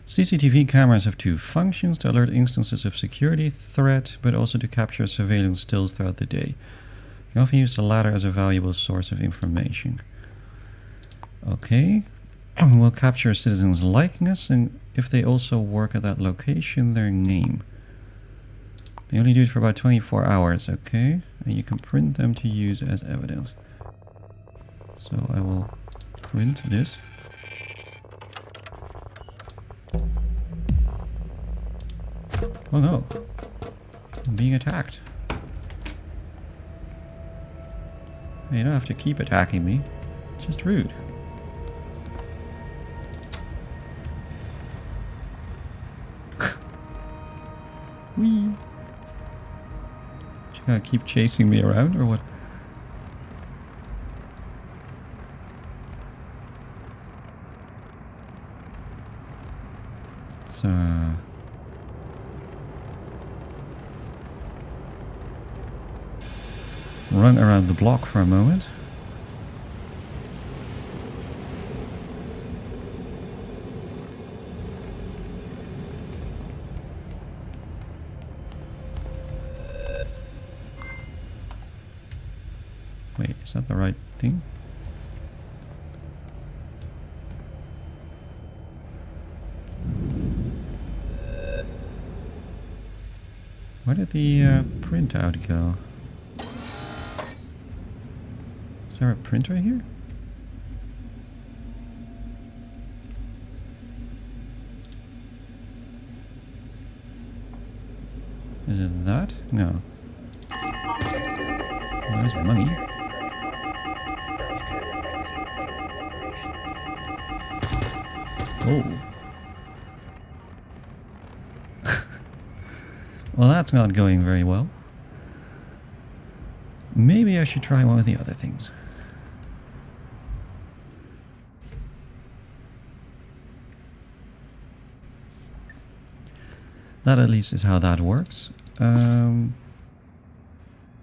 CCTV cameras have two functions: to alert instances of security threat, but also to capture surveillance stills throughout the day. You often use the latter as a valuable source of information. Okay. We'll capture a citizen's likeness, and if they also work at that location, their name. They only do it for about 24 hours, okay? And you can print them to use as evidence. So I will print this. Oh no, I'm being attacked. You don't have to keep attacking me, it's just rude. Whee! She gonna keep chasing me around or what? It's run around the block for a moment. Wait, is that the right thing? Where did the printout go? Is there a printer here? Is it that? No. There's money. Oh. Well, that's not going very well. Maybe I should try one of the other things. That at least is how that works.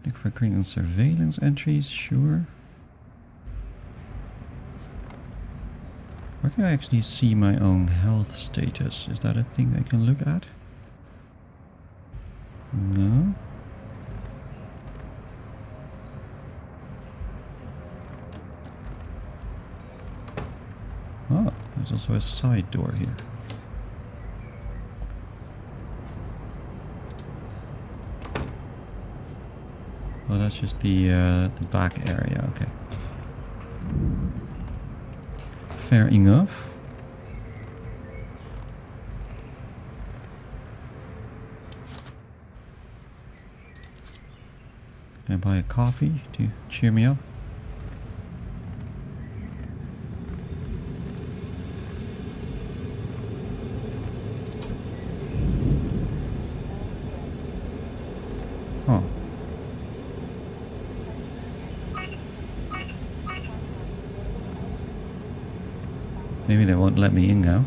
Look for criminal surveillance entries, sure. Where can I actually see my own health status? Is that a thing I can look at? No. Oh, there's also a side door here. Oh, that's just the back area, okay. Fair enough. Can I buy a coffee to cheer me up? Oh. Maybe they won't let me in now.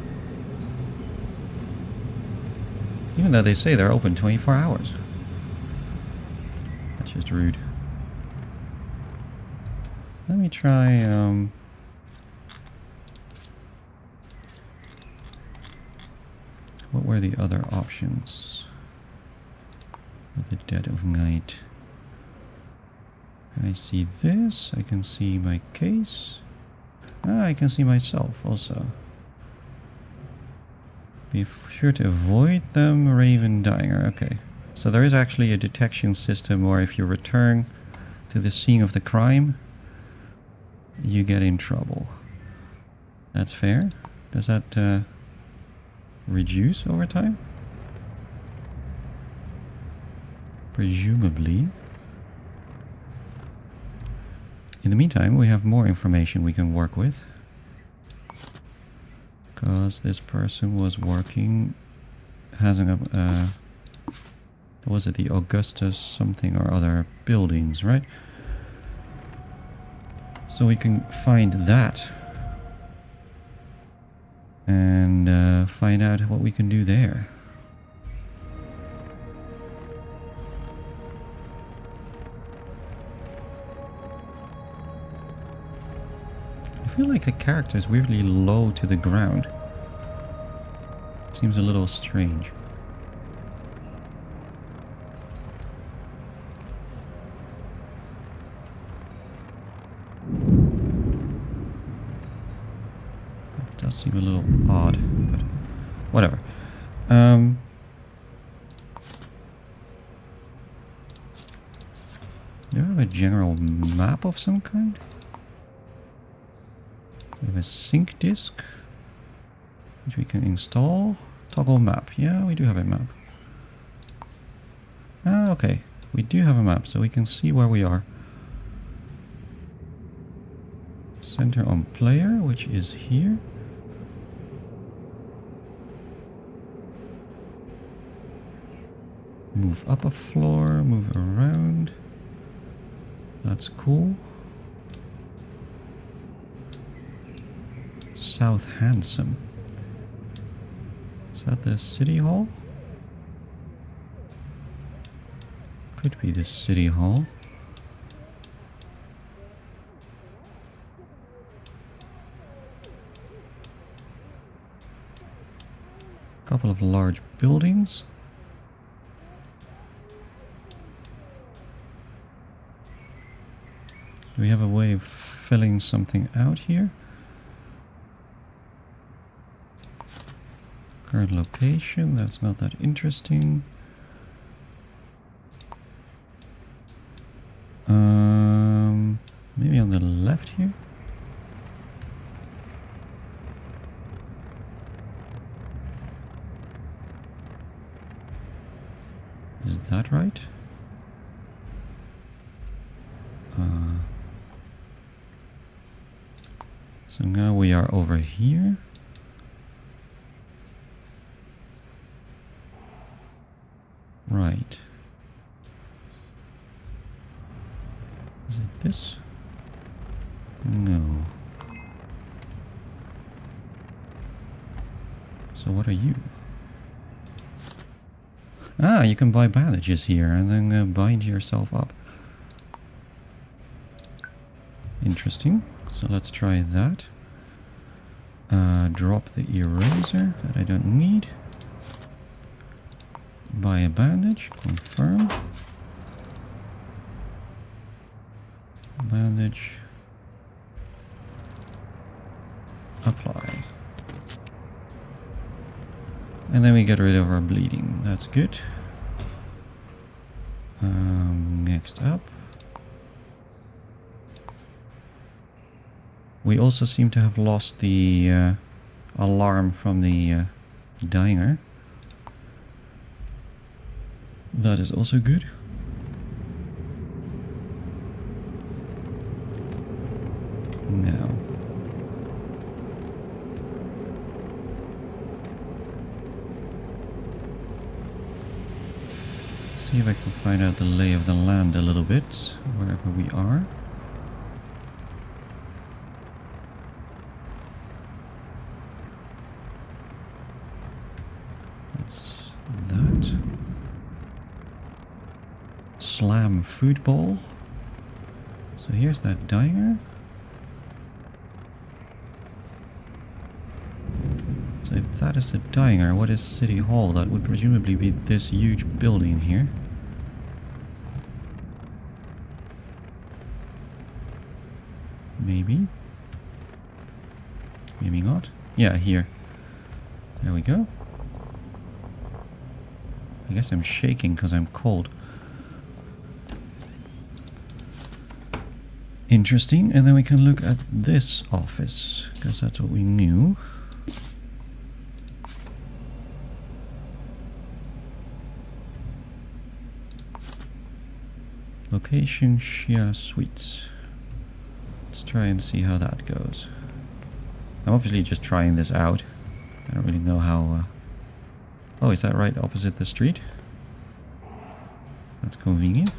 Even though they say they're open 24 hours. That's just rude. Let me try, what were the other options? At the dead of night. Can I see this? I can see my case. Ah, I can see myself also. Be sure to avoid them, Raven Dinger. Okay. So there is actually a detection system where if you return to the scene of the crime, you get in trouble. That's fair. Does that reduce over time? Presumably. In the meantime, we have more information we can work with. Because this person was working, having a, was it the Augustus something or other buildings, right? So we can find that. And find out what we can do there. I feel like the character is weirdly low to the ground. Seems a little strange. It does seem a little odd, but whatever. Do you have a general map of some kind? We have a sync disk, which we can install. Toggle map. Yeah, we do have a map. Ah, okay. We do have a map, so we can see where we are. Center on player, which is here. Move up a floor, move around. That's cool. South Handsome. Is that the city hall? Could be the city hall. Couple of large buildings. Do we have a way of filling something out here? Current location, that's not that interesting. Maybe on the left here? Is that right? So now we are over here. Right. Is it this? No. So what are you? Ah, you can buy bandages here and then bind yourself up. Interesting. So let's try that. Drop the eraser that I don't need. Buy a bandage. Confirm. Bandage. Apply. And then we get rid of our bleeding. That's good. Next up. We also seem to have lost the alarm from the diner. That is also good. Now. See if I can find out the lay of the land a little bit, wherever we are. That's that. Slam football. So here's that diner. So if that is the diner, what is City Hall? That would presumably be this huge building here. Maybe. Maybe not. Yeah, here. There we go. I guess I'm shaking because I'm cold. Interesting. And then we can look at this office, because that's what we knew. Location Shia Suites. Let's try and see how that goes. I'm obviously just trying this out. I don't really know how... Oh, is that right opposite the street? That's convenient.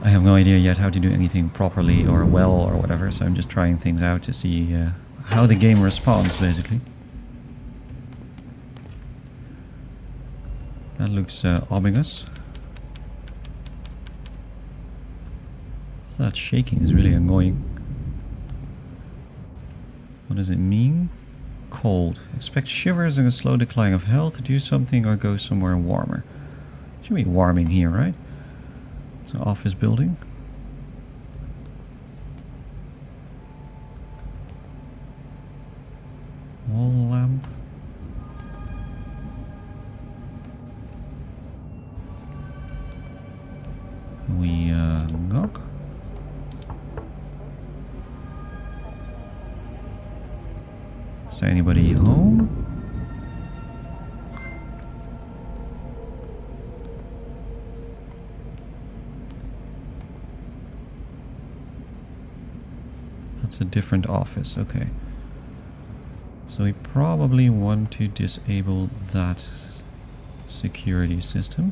I have no idea yet how to do anything properly or well or whatever, so I'm just trying things out to see how the game responds, basically. That looks ominous. That shaking is really annoying. What does it mean? Cold. Expect shivers and a slow decline of health. Do something or go somewhere warmer. Should be warming here, right? It's an office building. Wall lamp. We knock. Is there anybody home? That's a different office, okay. So we probably want to disable that security system.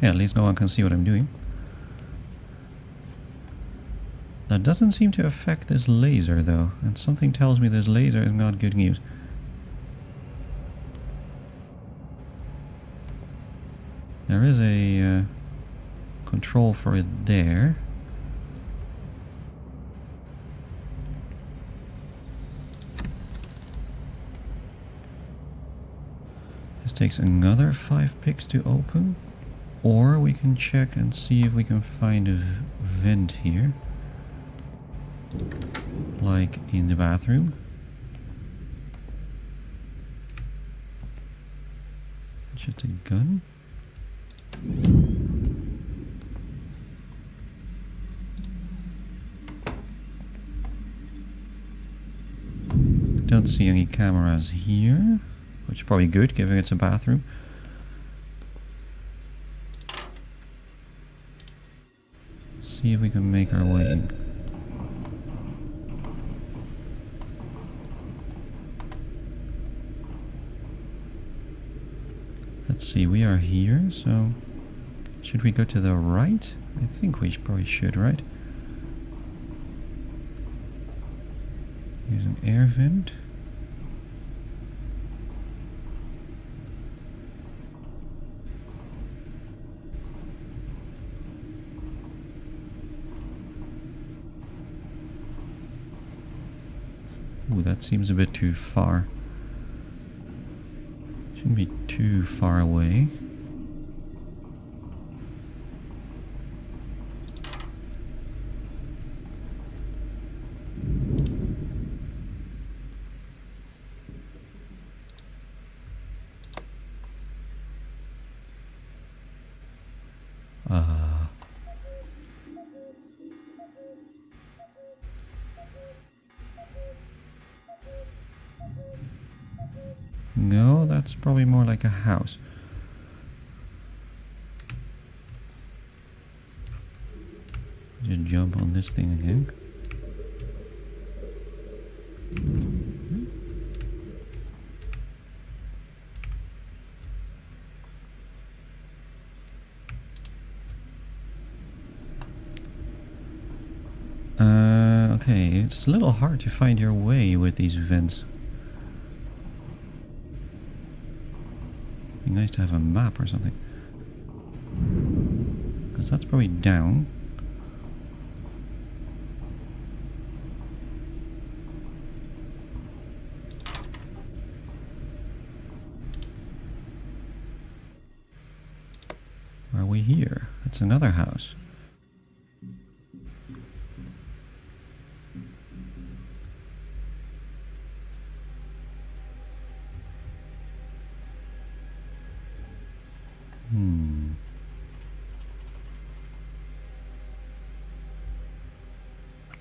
Yeah, at least no one can see what I'm doing. That doesn't seem to affect this laser though, and something tells me this laser is not good news. There is a control for it there. This takes another 5 picks to open. Or we can check and see if we can find a vent here. Like in the bathroom. Just a gun. Don't see any cameras here, which is probably good given it's a bathroom. See if we can make our way in. Let's see, we are here, so should we go to the right? I think we probably should, right? Here's an air vent. Ooh, that seems a bit too far. Shouldn't be too far away. No, that's probably more like a house. Just jump on this thing again. Okay, it's a little hard to find your way with these vents. Be nice to have a map or something. Because that's probably down. Are we here? It's another house.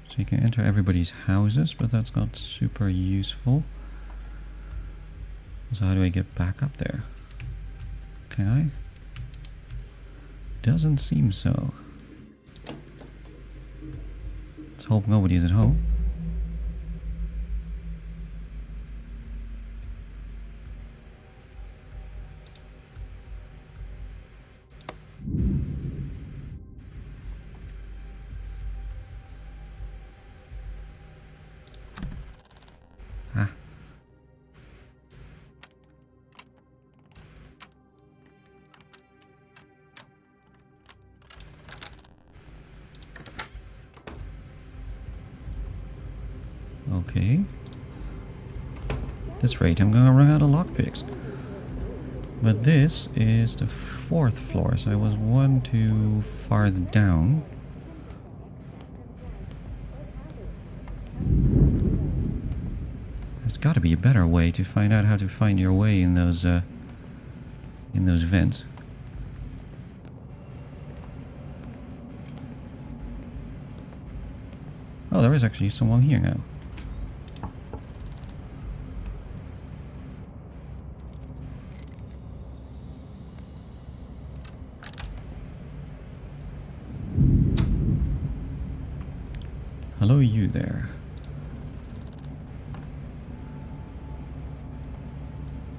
So you can enter everybody's houses, but that's not super useful. So how do I get back up there? Can I? Doesn't seem so. Let's hope nobody's at home. Okay. At this rate, I'm gonna run out of lockpicks. But this is the 4th floor, so I was one too far down. There's got to be a better way to find out how to find your way in those vents. Oh, there is actually someone here now. Hello, you there.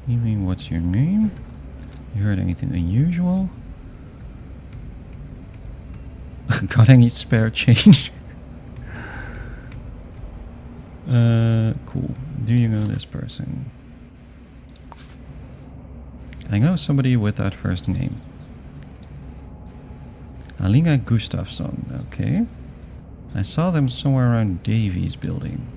Evening, what's your name? You heard anything unusual? Got any spare change? Cool. Do you know this person? I know somebody with that first name. Alina Gustafsson, okay. I saw them somewhere around Davies building.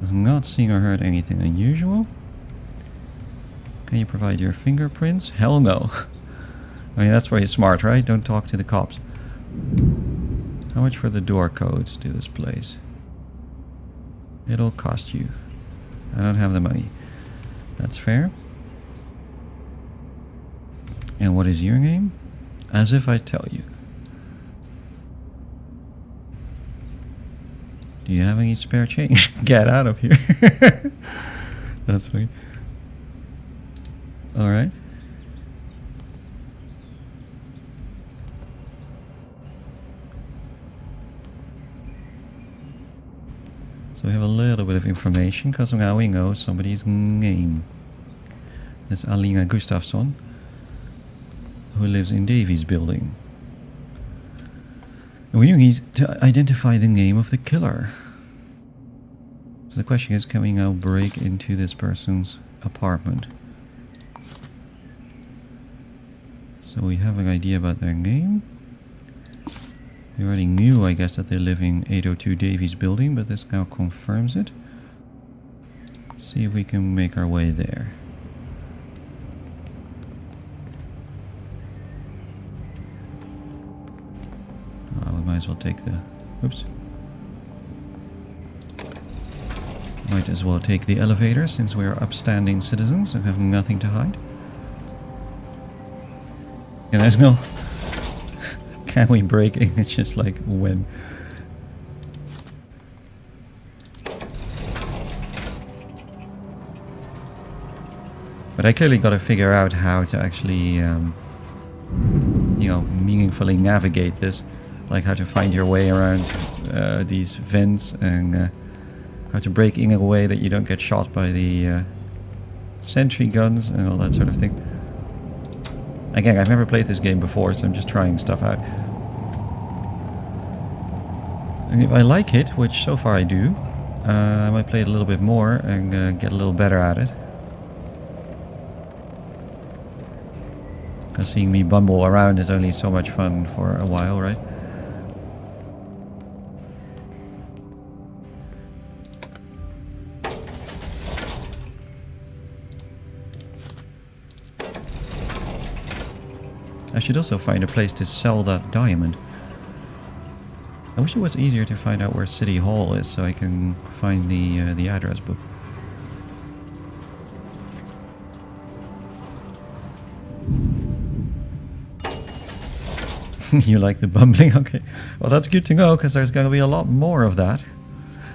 Was not seeing or heard anything unusual. Can you provide your fingerprints? Hell no. I mean, that's very smart, right? Don't talk to the cops. How much for the door codes to this place? It'll cost you. I don't have the money. That's fair. And what is your name? As if I tell you. Do you have any spare change? Get out of here. That's funny. Alright. So we have a little bit of information because now we know somebody's name. This Alina Gustafsson, who lives in Davies building. And we need to identify the name of the killer. So the question is, can we now break into this person's apartment? So we have an idea about their name. We already knew, I guess, that they live in 802 Davies building, but this now confirms it. See if we can make our way there. We might as well take the... Oops. Might as well take the elevator since we are upstanding citizens and have nothing to hide. And there's no... Can we break in? It's just like, when? But I clearly got to figure out how to actually, you know, meaningfully navigate this. Like how to find your way around these vents and how to break in a way that you don't get shot by the sentry guns and all that sort of thing. Again, I've never played this game before, so I'm just trying stuff out. And if I like it, which so far I do, I might play it a little bit more and get a little better at it. Because seeing me bumble around is only so much fun for a while, right? I should also find a place to sell that diamond. I wish it was easier to find out where City Hall is so I can find the address book. You like the bumbling? Okay. Well, that's good to know because there's going to be a lot more of that.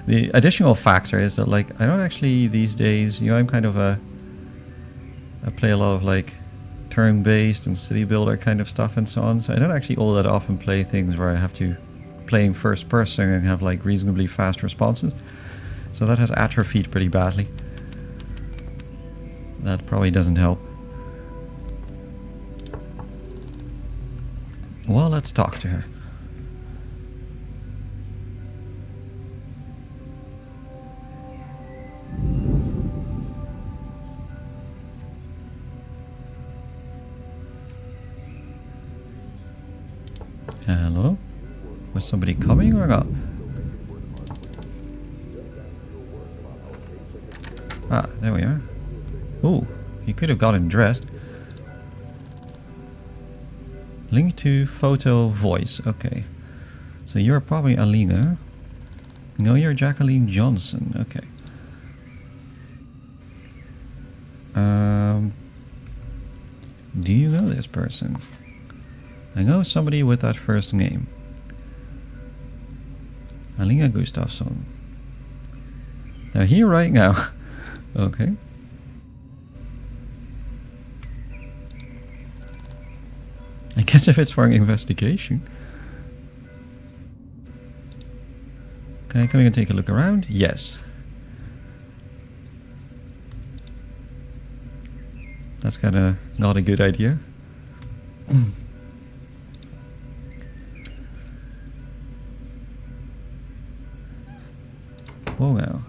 The additional factor is that, like, I don't actually these days, you know, I'm kind of I play a lot of like turn-based and city builder kind of stuff and so on, so I don't actually all that often play things where I have to play in first person and have like reasonably fast responses. So that has atrophied pretty badly. That probably doesn't help. Well, let's talk to her. Hello? Was somebody coming or not? Ah, there we are. Ooh, he could have gotten dressed. Link to photo voice. Okay. So you're probably Alina. No, you're Jacqueline Johnson. Okay. Do you know this person? I know somebody with that first name. Alina Gustafsson. They're here right now. Okay. I guess if it's for an investigation. Can I come in and take a look around? Yes. That's kind of not a good idea. Whoa now.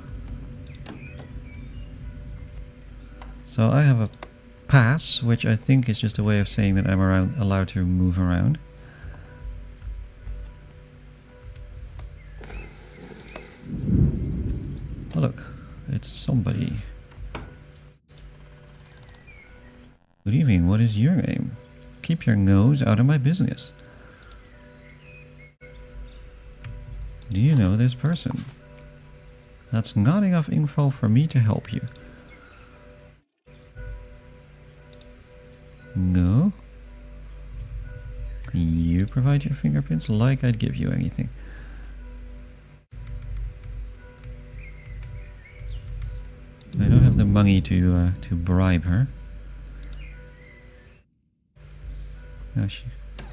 So I have a pass, which I think is just a way of saying that I'm allowed to move around. Oh look, it's somebody. Good evening, what is your name? Keep your nose out of my business. Do you know this person? That's not enough info for me to help you. No? You provide your fingerprints like I'd give you anything. I don't have the money to bribe her.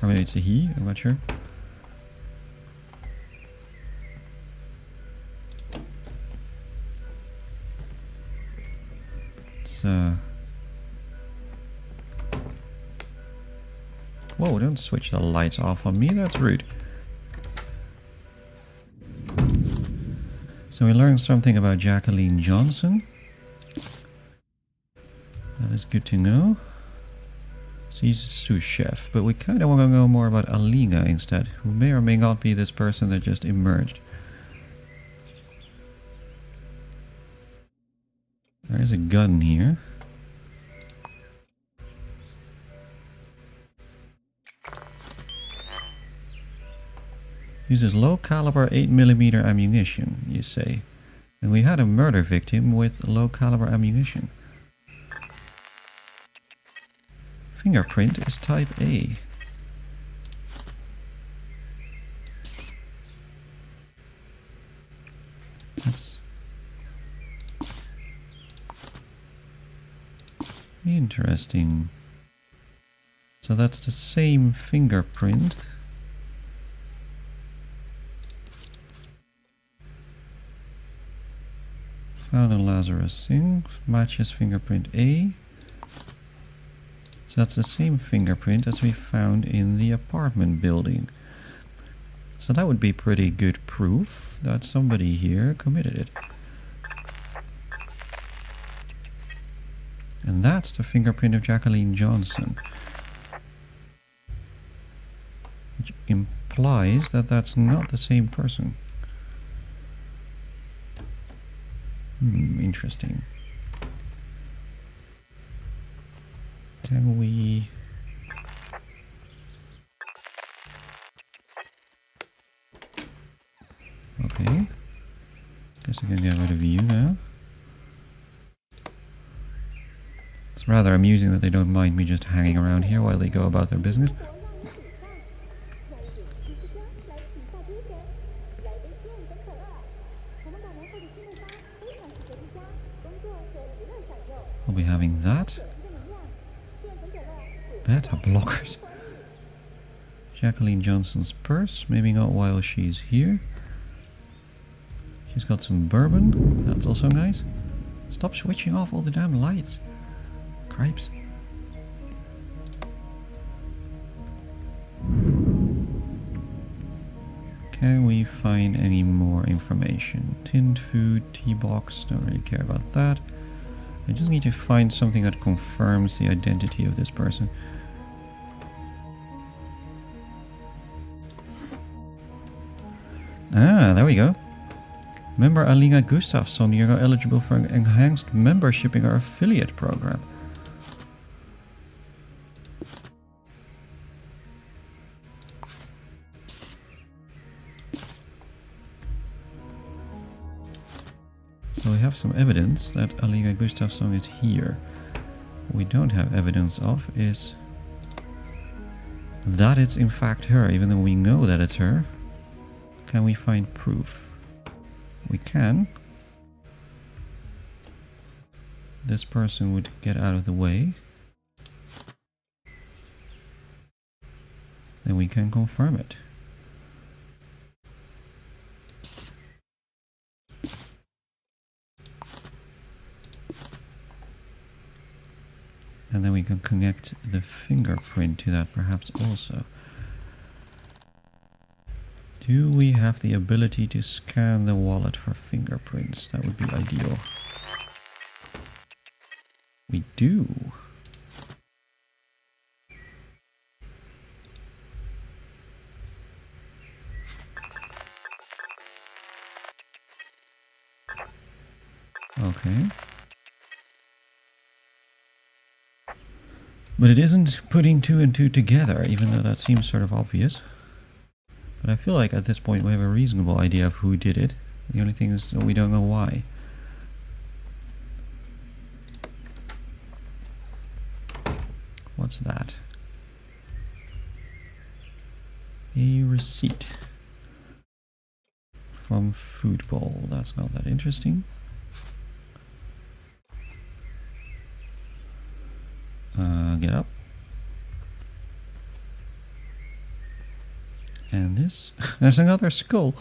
Or maybe it's a he, I'm not sure. It's whoa, don't switch the lights off on me, that's rude. So we learned something about Jacqueline Johnson. That is good to know. She's a sous chef, but we kind of want to know more about Alina instead, who may or may not be this person that just emerged. There is a gun here. Uses low caliber 8mm ammunition, you say. And we had a murder victim with low caliber ammunition. Fingerprint is type A. That's interesting. So that's the same fingerprint. Found in Lazarus Singh, matches fingerprint A. So that's the same fingerprint as we found in the apartment building. So that would be pretty good proof that somebody here committed it. And that's the fingerprint of Jacqueline Johnson. Which implies that that's not the same person. Interesting. Can we... Okay. Guess I can get rid of you now. It's rather amusing that they don't mind me just hanging around here while they go about their business. We'll be having that. Beta blockers. Jacqueline Johnson's purse. Maybe not while she's here. She's got some bourbon. That's also nice. Stop switching off all the damn lights. Cripes. Can we find any more information? Tinned food, tea box. Don't really care about that. I just need to find something that confirms the identity of this person. Ah, there we go. Member Alina Gustafsson, you're now eligible for an enhanced membership in our affiliate program. So we have some evidence that Alina Gustafsson is here. What we don't have evidence of is that it's in fact her, even though we know that it's her. Can we find proof? We can. This person would get out of the way. Then we can confirm it. And then we can connect the fingerprint to that perhaps also. Do we have the ability to scan the wallet for fingerprints? That would be ideal. We do. Okay. But it isn't putting 2 and 2 together, even though that seems sort of obvious. But I feel like at this point we have a reasonable idea of who did it. The only thing is that we don't know why. What's that? A receipt from Food Bowl. That's not that interesting. Get up. And this. There's another skull.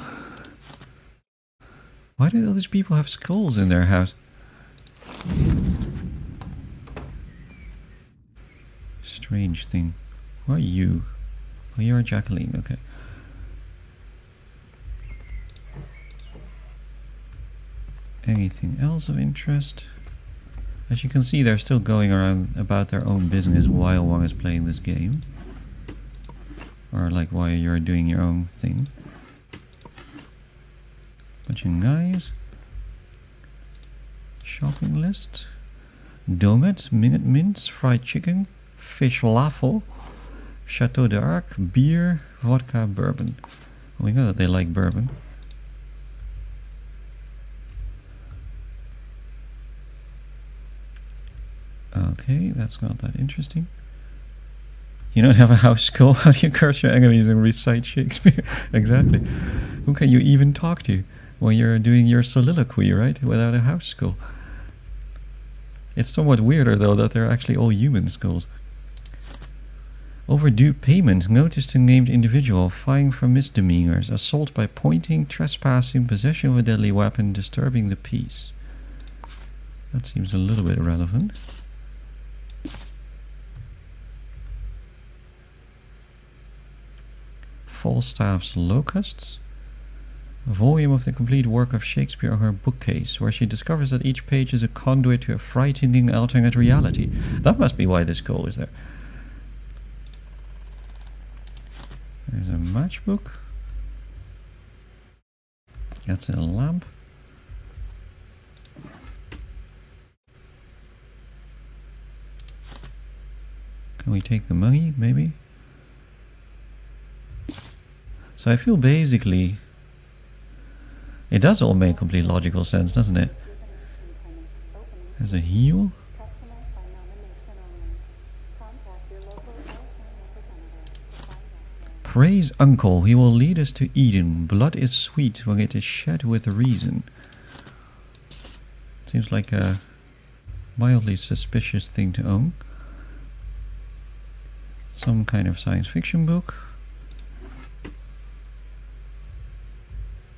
Why do all these people have skulls in their house? Strange thing. Who are you? Oh, you're Jacqueline, okay. Anything else of interest? As you can see, they're still going around about their own business while one is playing this game. Or like while you're doing your own thing. Bunch of knives. Shopping list. Donuts, minute mints, fried chicken, fish falafel, Chateau d'Arc, beer, vodka, bourbon. We know that they like bourbon. Okay, that's not that interesting. You don't have a house skull? How do you curse your enemies and recite Shakespeare? Exactly. Who can you even talk to when you're doing your soliloquy, right? Without a house skull. It's somewhat weirder, though, that they're actually all human skulls. Overdue payment. Notice to named individual. Fine for misdemeanors. Assault by pointing, trespassing, possession of a deadly weapon, disturbing the peace. That seems a little bit irrelevant. Falstaff's Locusts. A volume of the complete work of Shakespeare on her bookcase, where she discovers that each page is a conduit to a frightening alternate reality. That must be why this skull is there. There's a matchbook. That's a lamp. Can we take the money, maybe? So I feel basically it does all make complete logical sense, doesn't it? There's a heel. Praise Uncle, he will lead us to Eden. Blood is sweet when it is shed with reason. Seems like a mildly suspicious thing to own. Some kind of science fiction book.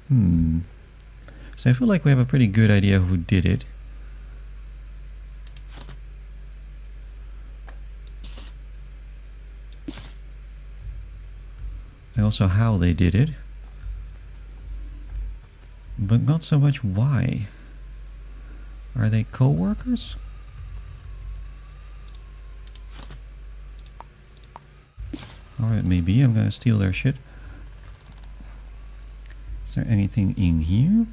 So I feel like we have a pretty good idea who did it. And also how they did it. But not so much why. Are they co-workers? Alright, maybe. I'm gonna steal their shit. Is there anything in here?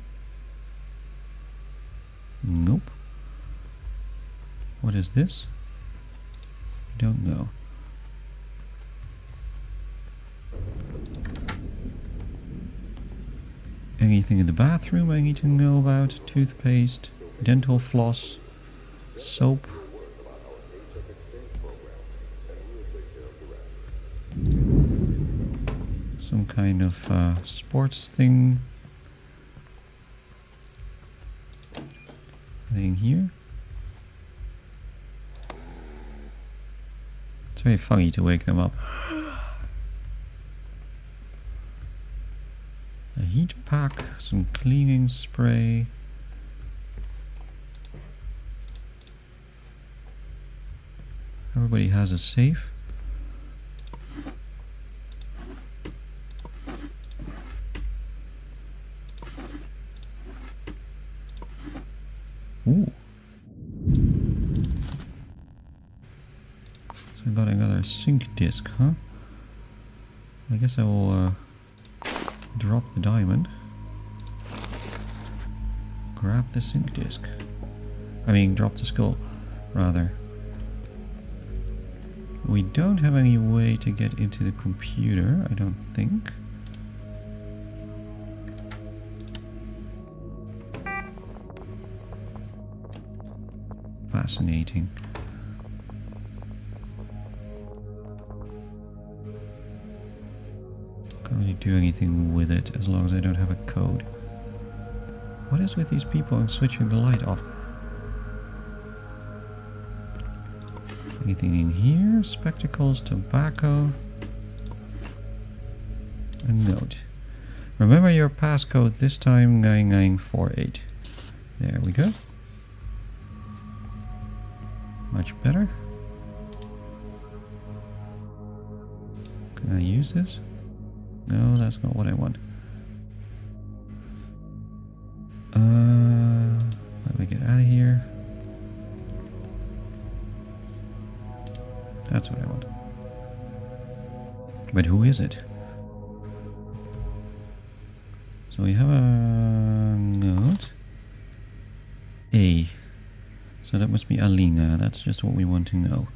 Nope. What is this? Don't know. Anything in the bathroom I need to know about? Toothpaste, dental floss, soap. Some kind of sports thing. Anything here? It's very funny to wake them up. A heat pack, some cleaning spray. A Everybody has a safe. Ooh. So I got another sync disk, huh? I guess I will drop the diamond. Grab the sync disk. I mean, drop the skull, rather. We don't have any way to get into the computer, I don't think. Fascinating. Can't really do anything with it as long as I don't have a code. What is with these people and switching the light off? Anything in here? Spectacles, tobacco. A note. Remember your passcode, this time 9948. There we go. Much better. Can I use this? No, that's not what I want. Let me get out of here. That's what I want. But who is it? So we have a note. A. So that must be Alina. That's just what we want to know.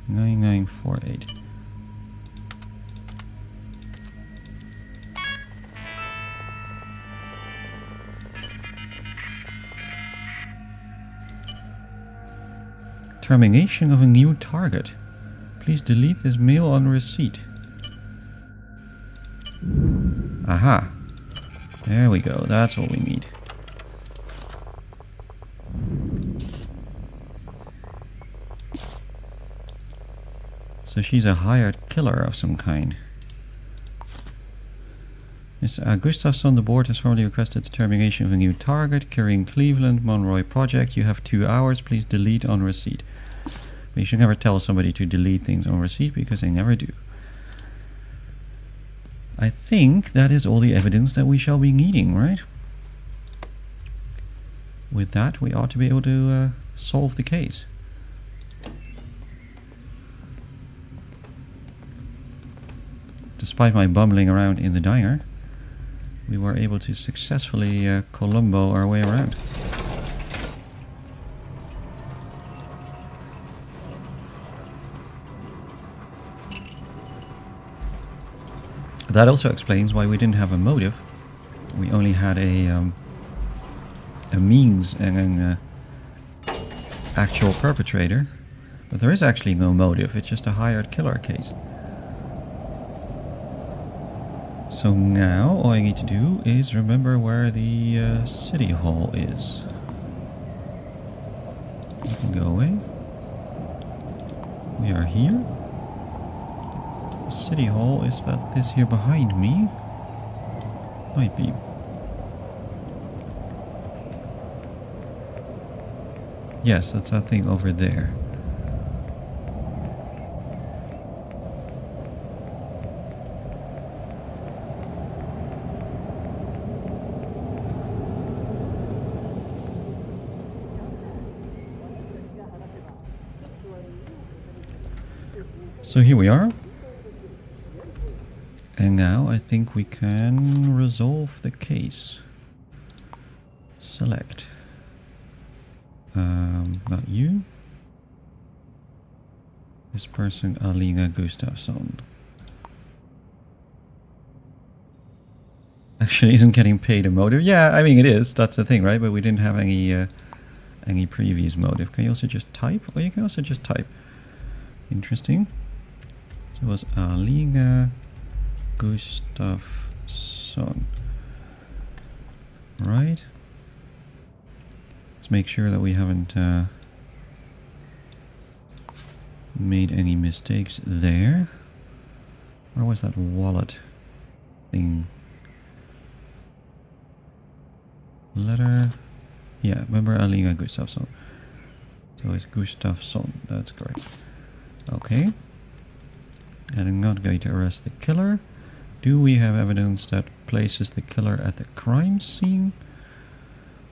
9948. Termination of a new target. Please delete this mail on receipt. Aha. There we go. That's what we need. So she's a hired killer of some kind. Mr. Gustafsson, the board has formally requested the termination of a new target carrying Cleveland Monroe project. You have 2 hours. Please delete on receipt. But you should never tell somebody to delete things on receipt because they never do. I think that is all the evidence that we shall be needing, right? With that, we ought to be able to solve the case. Despite my bumbling around in the diner, we were able to successfully Columbo our way around. That also explains why we didn't have a motive. We only had a means and an actual perpetrator. But there is actually no motive, it's just a hired killer case. So now all I need to do is remember where the city hall is. You can go away. We are here. The city hall, is that this here behind me? Might be. Yes, that's that thing over there. So here we are. And now I think we can resolve the case. Select. Not you. This person, Alina Gustafsson. Actually isn't getting paid a motive. Yeah, I mean it is. That's the thing, right? But we didn't have any previous motive. Can you also just type? Well, you can also just type. Interesting. So it was Alina Gustafsson. Right. Let's make sure that we haven't made any mistakes there. Where was that wallet thing? Letter. Yeah, remember Alina Gustafsson. So it's Gustafsson, that's correct. Okay. And I'm not going to arrest the killer. Do we have evidence that places the killer at the crime scene?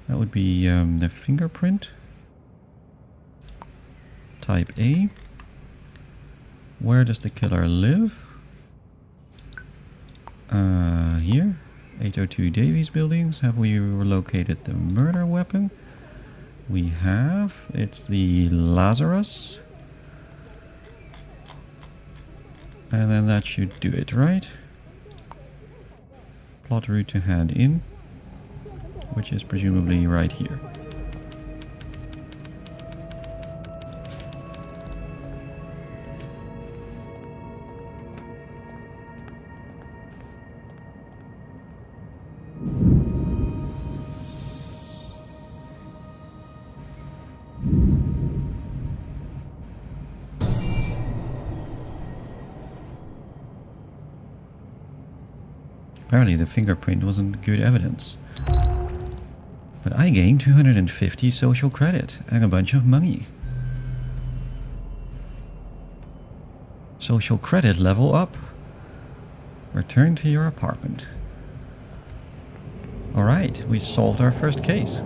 That would be the fingerprint. Type A. Where does the killer live? Here. 802 Davies Buildings. Have we located the murder weapon? We have. It's the Lazarus. And then that should do it, right? Plot route to hand in, which is presumably right here. Apparently the fingerprint wasn't good evidence. But I gained 250 social credit and a bunch of money. Social credit level up. Return to your apartment. Alright, we solved our first case.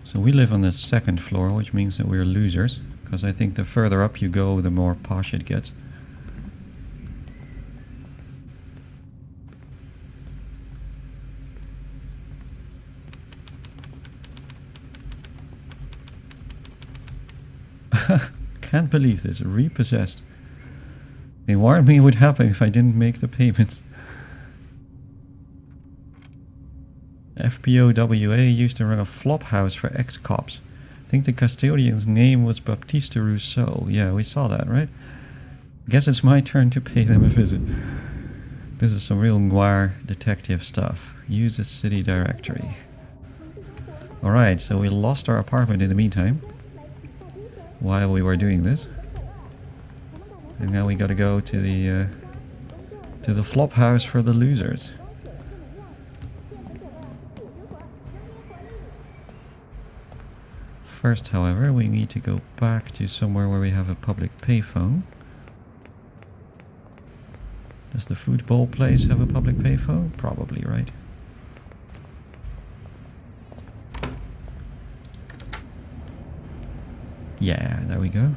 So we live on the second floor, which means that we're losers, because I think the further up you go, the more posh it gets. Can't believe this, repossessed. They warned me it would happen if I didn't make the payments. FPOWA used to run a flop house for ex-cops. I think the custodian's name was Baptiste Rousseau. Yeah, we saw that, right? Guess it's my turn to pay them a visit. This is some real noir detective stuff. Use a city directory. Alright, so we lost our apartment in the meantime, while we were doing this. And now we gotta go to the flop house for the losers. First, however, we need to go back to somewhere where we have a public payphone. Does the football place have a public payphone? Probably, right? Yeah, there we go.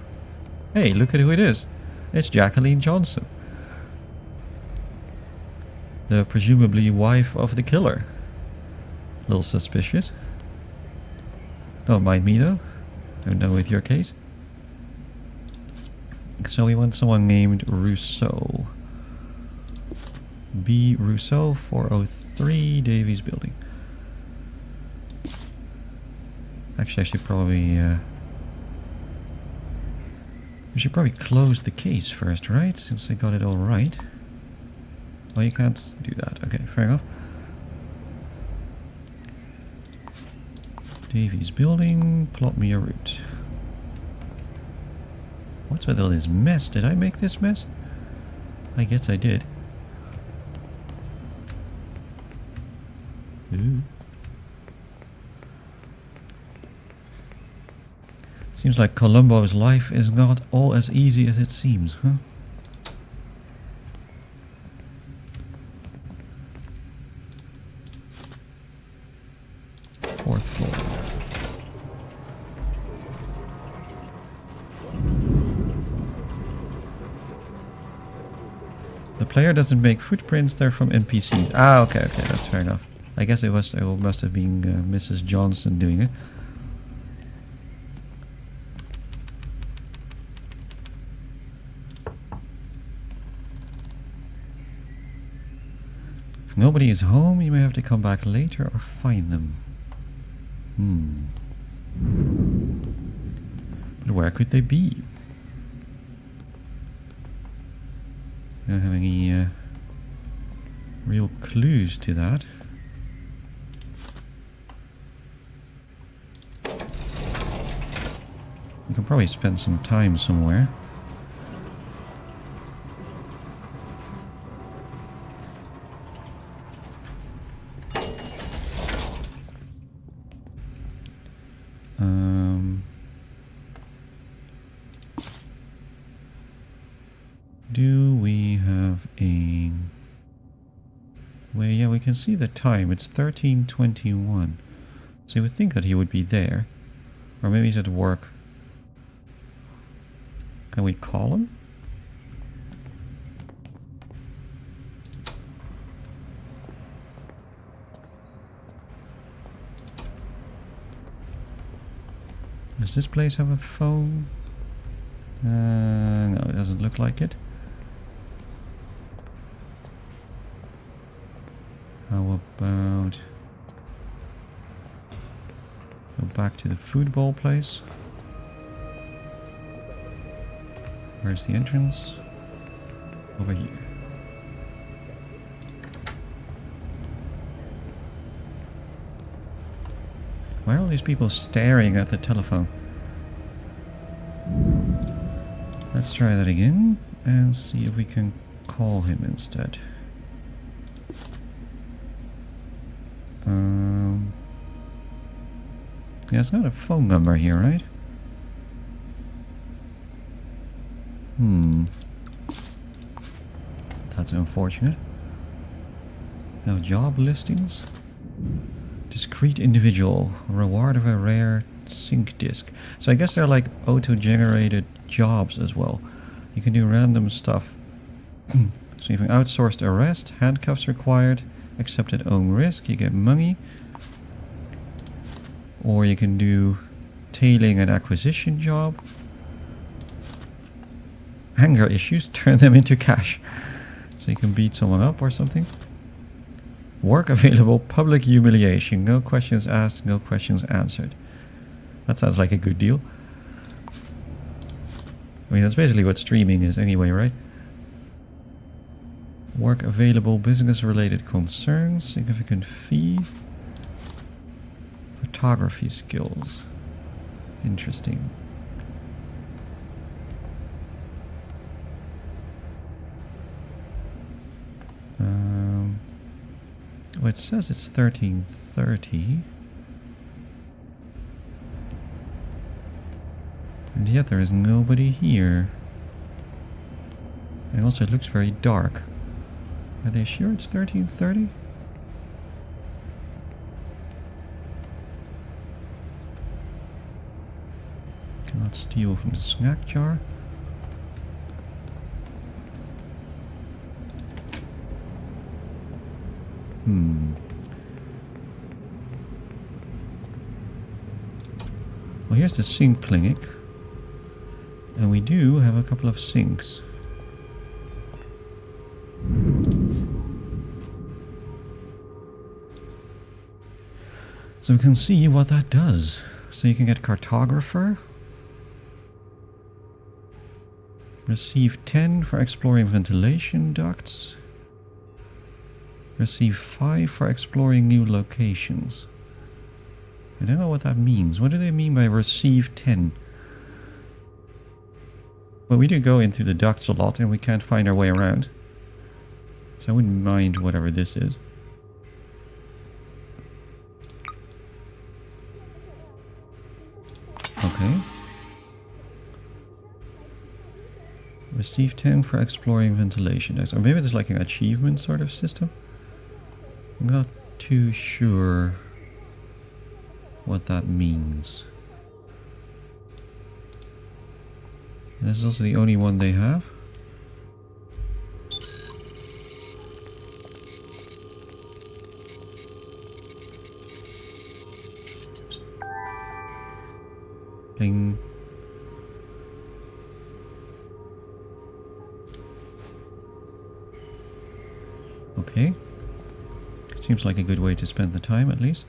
Hey, look at who it is. It's Jacqueline Johnson. The presumably wife of the killer. A little suspicious. Don't mind me though. I'm done with your case. So we want someone named Rousseau. B. Rousseau, 403 Davies Building. Actually, I should probably we should probably close the case first, right? Since I got it all right. Well, you can't do that. Okay, fair enough. Davies Building, plot me a route. What's with all this mess? Did I make this mess? I guess I did. Ooh. Seems like Columbo's life is not all as easy as it seems, huh? Fourth floor. The player doesn't make footprints, they're from NPCs. Ah, okay, that's fair enough. I guess it must have been Mrs. Johnson doing it. If nobody is home, you may have to come back later or find them. But where could they be? I don't have any real clues to that. We can probably spend some time somewhere. Do we have a way? Yeah, we can see the time. It's 13:21. So you would think that he would be there. Or maybe he's at work. Can we call him? Does this place have a phone? No, it doesn't look like it. How about go back to the football place? Where's the entrance? Over here. Why are all these people staring at the telephone? Let's try that again and see if we can call him instead. Yeah, it's not a phone number here, right? That's unfortunate. No job listings. Discrete individual. Reward of a rare sync disk. So I guess they're like auto-generated jobs as well. You can do random stuff. So if an outsourced arrest, handcuffs required, accepted own risk, you get money. Or you can do tailing and acquisition job. Anger issues, turn them into cash. So you can beat someone up or something. Work available, public humiliation. No questions asked, no questions answered. That sounds like a good deal. I mean, that's basically what streaming is anyway, right? Work available, business-related concerns, significant fee. Photography skills. Interesting. Well, it says it's 13:30. And yet there is nobody here. And also it looks very dark. Are they sure it's 13:30? Cannot steal from the snack jar. Well, here's the sink clinic. And we do have a couple of sinks. So we can see what that does. So you can get cartographer. Receive 10 for exploring ventilation ducts. Receive 5 for exploring new locations. I don't know what that means. What do they mean by receive 10? Well, we do go into the ducts a lot and we can't find our way around. So I wouldn't mind whatever this is. Okay. Receive 10 for exploring ventilation ducts. Or maybe there's like an achievement sort of system. I'm not too sure what that means. This is also the only one they have. Bling. Okay. Seems like a good way to spend the time, at least.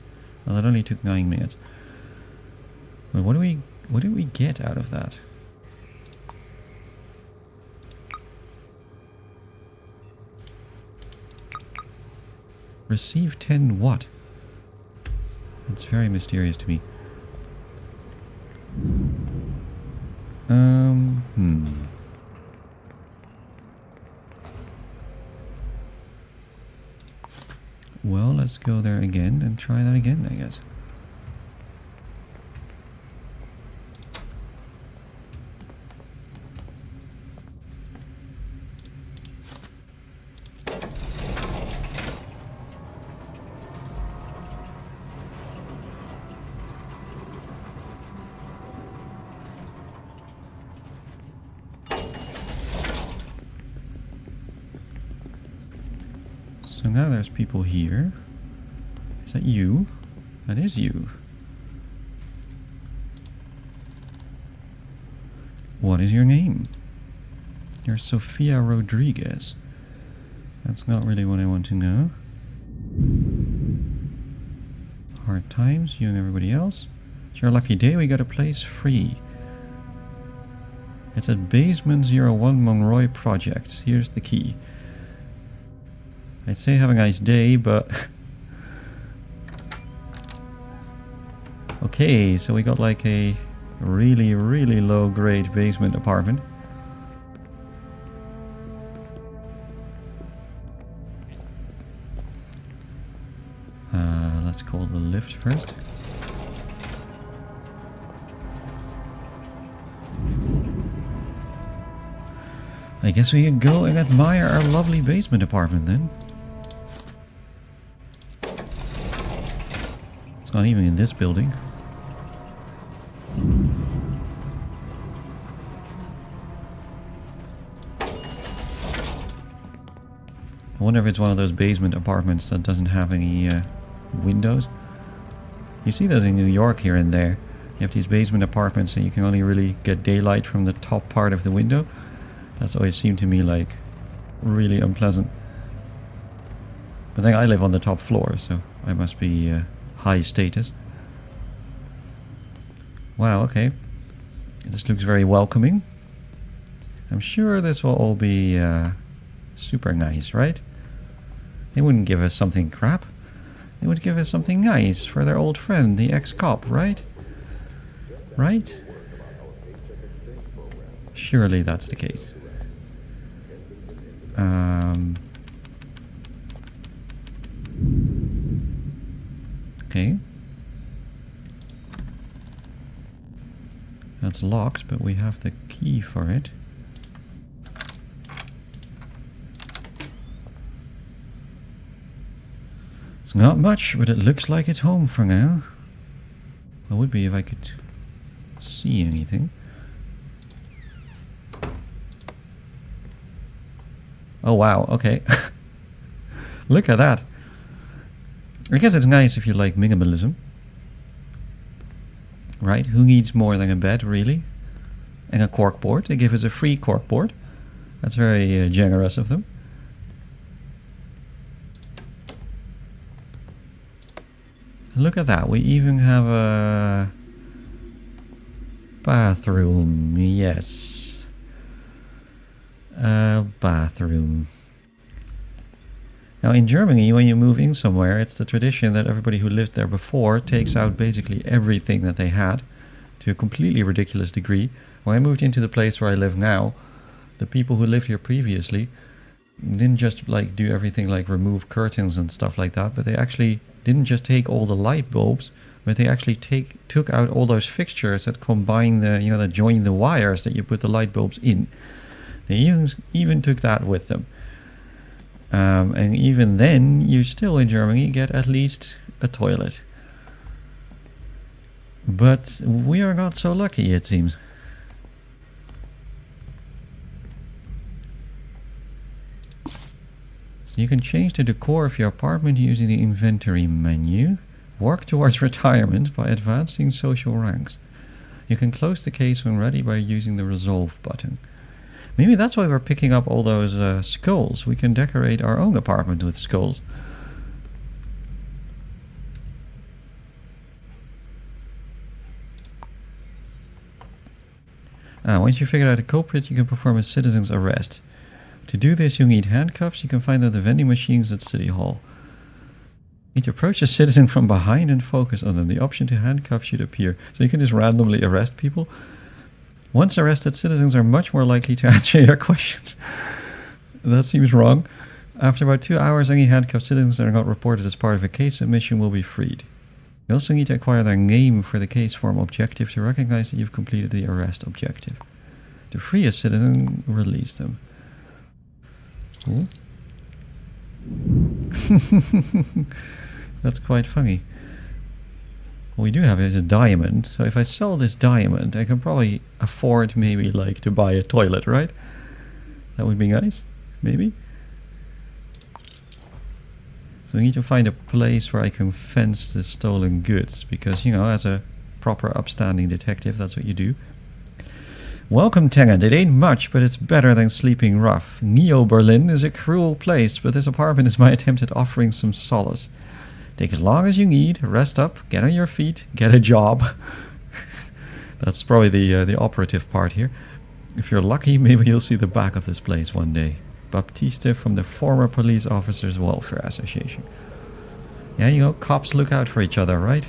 Well, that only took 9 minutes. But what do we what did we get out of that? Receive 10 what? That's very mysterious to me. Well, let's go there again and try that again, I guess. So now there's people here. Is that you? That is you. What is your name? You're Sofia Rodriguez. That's not really what I want to know. Hard times, you and everybody else. It's your lucky day, we got a place free. It's at Basement 01 Monroy Project. Here's the key. I'd say have a nice day, but... Okay, so we got like a really, really low-grade basement apartment. Let's call the lift first. I guess we can go and admire our lovely basement apartment then. It's not even in this building. I wonder if it's one of those basement apartments that doesn't have any windows. You see those in New York here and there. You have these basement apartments and you can only really get daylight from the top part of the window. That's always seemed to me like really unpleasant. But then I live on the top floor, so I must be high status. Wow, okay. This looks very welcoming. I'm sure this will all be super nice, right? They wouldn't give us something crap. They would give us something nice for their old friend, the ex-cop, right? Right? Surely that's the case. Okay. That's locked, but we have the key for it. It's not much, but it looks like it's home for now. It would be if I could see anything. Oh wow, okay. Look at that. I guess it's nice if you like minimalism. Right? Who needs more than a bed, really? And a corkboard. They give us a free corkboard. That's very generous of them. Look at that. We even have a bathroom. Yes. A bathroom. Now in Germany, when you move in somewhere, it's the tradition that everybody who lived there before takes out basically everything that they had to a completely ridiculous degree. When I moved into the place where I live now, the people who lived here previously didn't just like do everything like remove curtains and stuff like that, but they actually didn't just take all the light bulbs, but they actually took out all those fixtures that combine the, you know, that join the wires that you put the light bulbs in. They even took that with them. And even then, you still in Germany get at least a toilet. But we are not so lucky, it seems. So you can change the decor of your apartment using the inventory menu. Work towards retirement by advancing social ranks. You can close the case when ready by using the resolve button. Maybe that's why we're picking up all those skulls. We can decorate our own apartment with skulls. Once you figure out the culprit, you can perform a citizen's arrest. To do this, you need handcuffs. You can find them at the vending machines at City Hall. You need to approach a citizen from behind and focus on them. The option to handcuff should appear. So you can just randomly arrest people. Once arrested, citizens are much more likely to answer your questions. That seems wrong. After about 2 hours, any handcuffed citizens that are not reported as part of a case submission will be freed. You also need to acquire their name for the case form objective to recognize that you've completed the arrest objective. To free a citizen, release them. Cool. That's quite funny. What we do have is a diamond, so if I sell this diamond, I can probably afford maybe like to buy a toilet, right? That would be nice, maybe? So I need to find a place where I can fence the stolen goods, because, you know, as a proper upstanding detective, that's what you do. Welcome, tenant. It ain't much, but it's better than sleeping rough. Neo-Berlin is a cruel place, but this apartment is my attempt at offering some solace. Take as long as you need, rest up, get on your feet, get a job. That's probably the operative part here. If you're lucky, maybe you'll see the back of this place one day. Baptiste from the former Police Officers Welfare Association. Yeah, you know, cops look out for each other, right?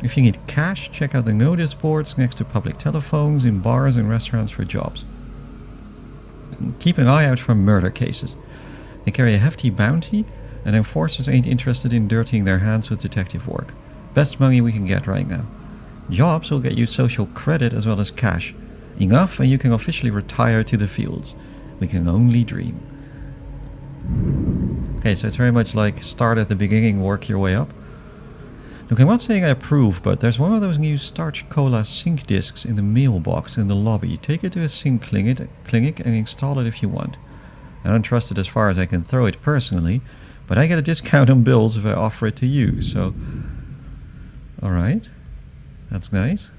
If you need cash, check out the notice boards next to public telephones in bars and restaurants for jobs. Keep an eye out for murder cases. They carry a hefty bounty, and enforcers ain't interested in dirtying their hands with detective work. Best money we can get right now. Jobs will get you social credit as well as cash. Enough and you can officially retire to the fields. We can only dream. Okay, so it's very much like start at the beginning, work your way up. Look, I'm not saying I approve, but there's one of those new Starch Cola sync discs in the mailbox in the lobby. Take it to a sync clinic and install it if you want. I don't trust it as far as I can throw it personally, but I get a discount on bills if I offer it to you, so... Alright. That's nice.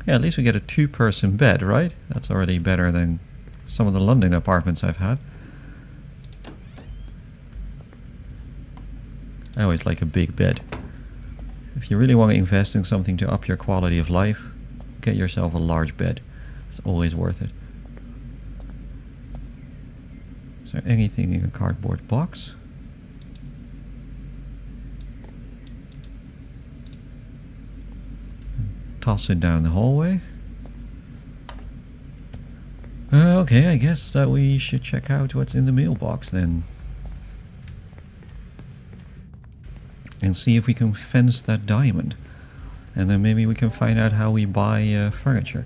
Yeah, at least we get a 2-person bed, right? That's already better than some of the London apartments I've had. I always like a big bed. If you really want to invest in something to up your quality of life, get yourself a large bed. It's always worth it. Is there anything in a cardboard box? Toss it down the hallway. Okay, I guess that we should check out what's in the mailbox then. And see if we can fence that diamond. And then maybe we can find out how we buy furniture.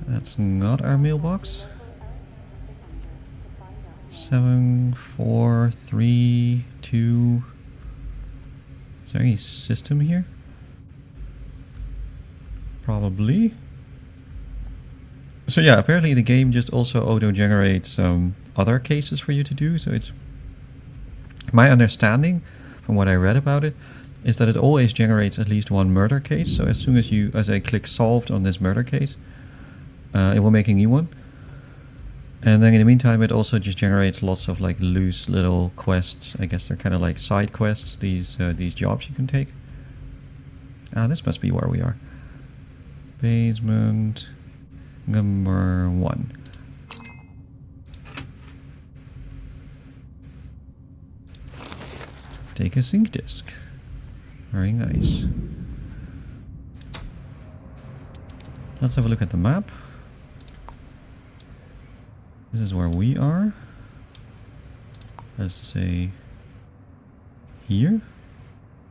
That's not our mailbox. 7, 4, 3, 2... Is there any system here? Probably. So yeah, apparently the game just also auto-generates other cases for you to do. So it's... My understanding, from what I read about it, is that it always generates at least one murder case. So as soon as I click solved on this murder case, it will make a new one. And then in the meantime, it also just generates lots of like loose little quests. I guess they're kind of like side quests, these jobs you can take. This must be where we are. Basement number 1. Take a sync disk. Very nice. Let's have a look at the map. This is where we are. That is to say, here.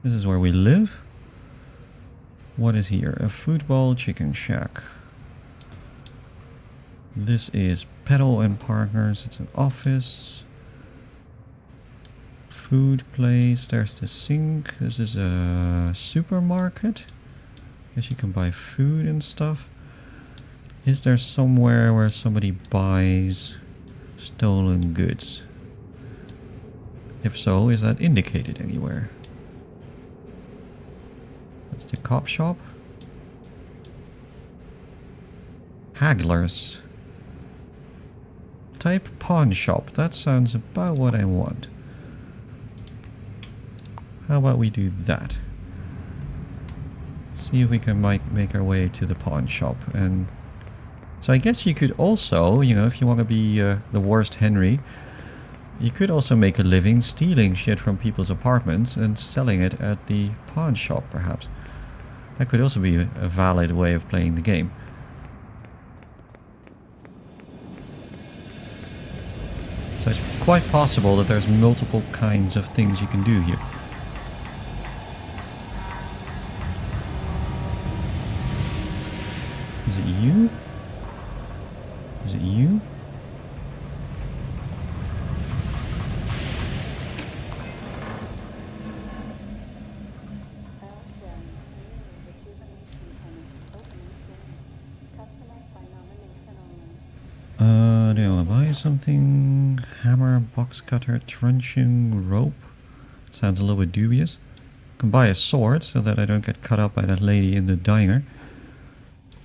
This is where we live. What is here? A football chicken shack. This is Petal and Partners. It's an office. Food place. There's the sink. This is a supermarket. I guess you can buy food and stuff. Is there somewhere where somebody buys stolen goods? If so, is that indicated anywhere? That's the cop shop. Hagglers. Type pawn shop. That sounds about what I want. how about we do that? See if we can make our way to the pawn shop. And so I guess you could also, you know, if you want to be the worst Henry, you could also make a living stealing shit from people's apartments and selling it at the pawn shop, perhaps. That could also be a valid way of playing the game. So it's quite possible that there's multiple kinds of things you can do here. Is it you? Is it you? Do I buy something? Hammer, box cutter, truncheon, rope. Sounds a little bit dubious. I can buy a sword so that I don't get cut up by that lady in the diner.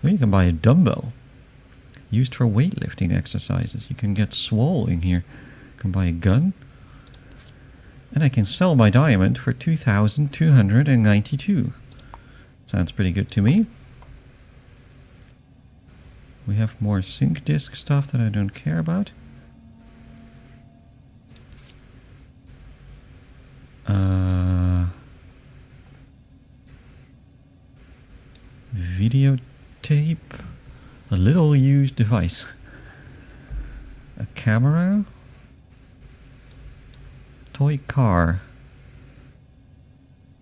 Or you can buy a dumbbell. Used for weightlifting exercises. You can get swole in here. You can buy a gun. And I can sell my diamond for 2,292. Sounds pretty good to me. We have more sync disk stuff that I don't care about. Videotape. A little used device. A camera. Toy car.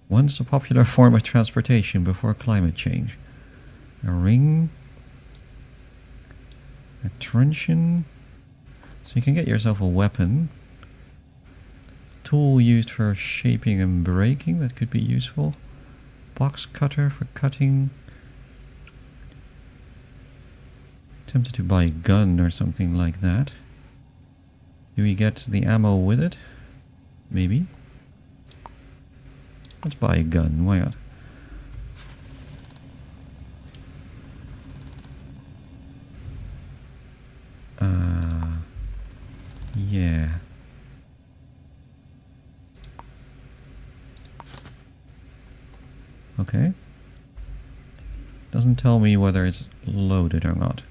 Once a popular form of transportation before climate change. A ring. A truncheon. So you can get yourself a weapon. Tool used for shaping and breaking. That could be useful. Box cutter for cutting. Tempted to buy a gun or something like that. Do we get the ammo with it? Maybe. Let's buy a gun. Why not? Yeah. Okay. Doesn't tell me whether it's loaded or not.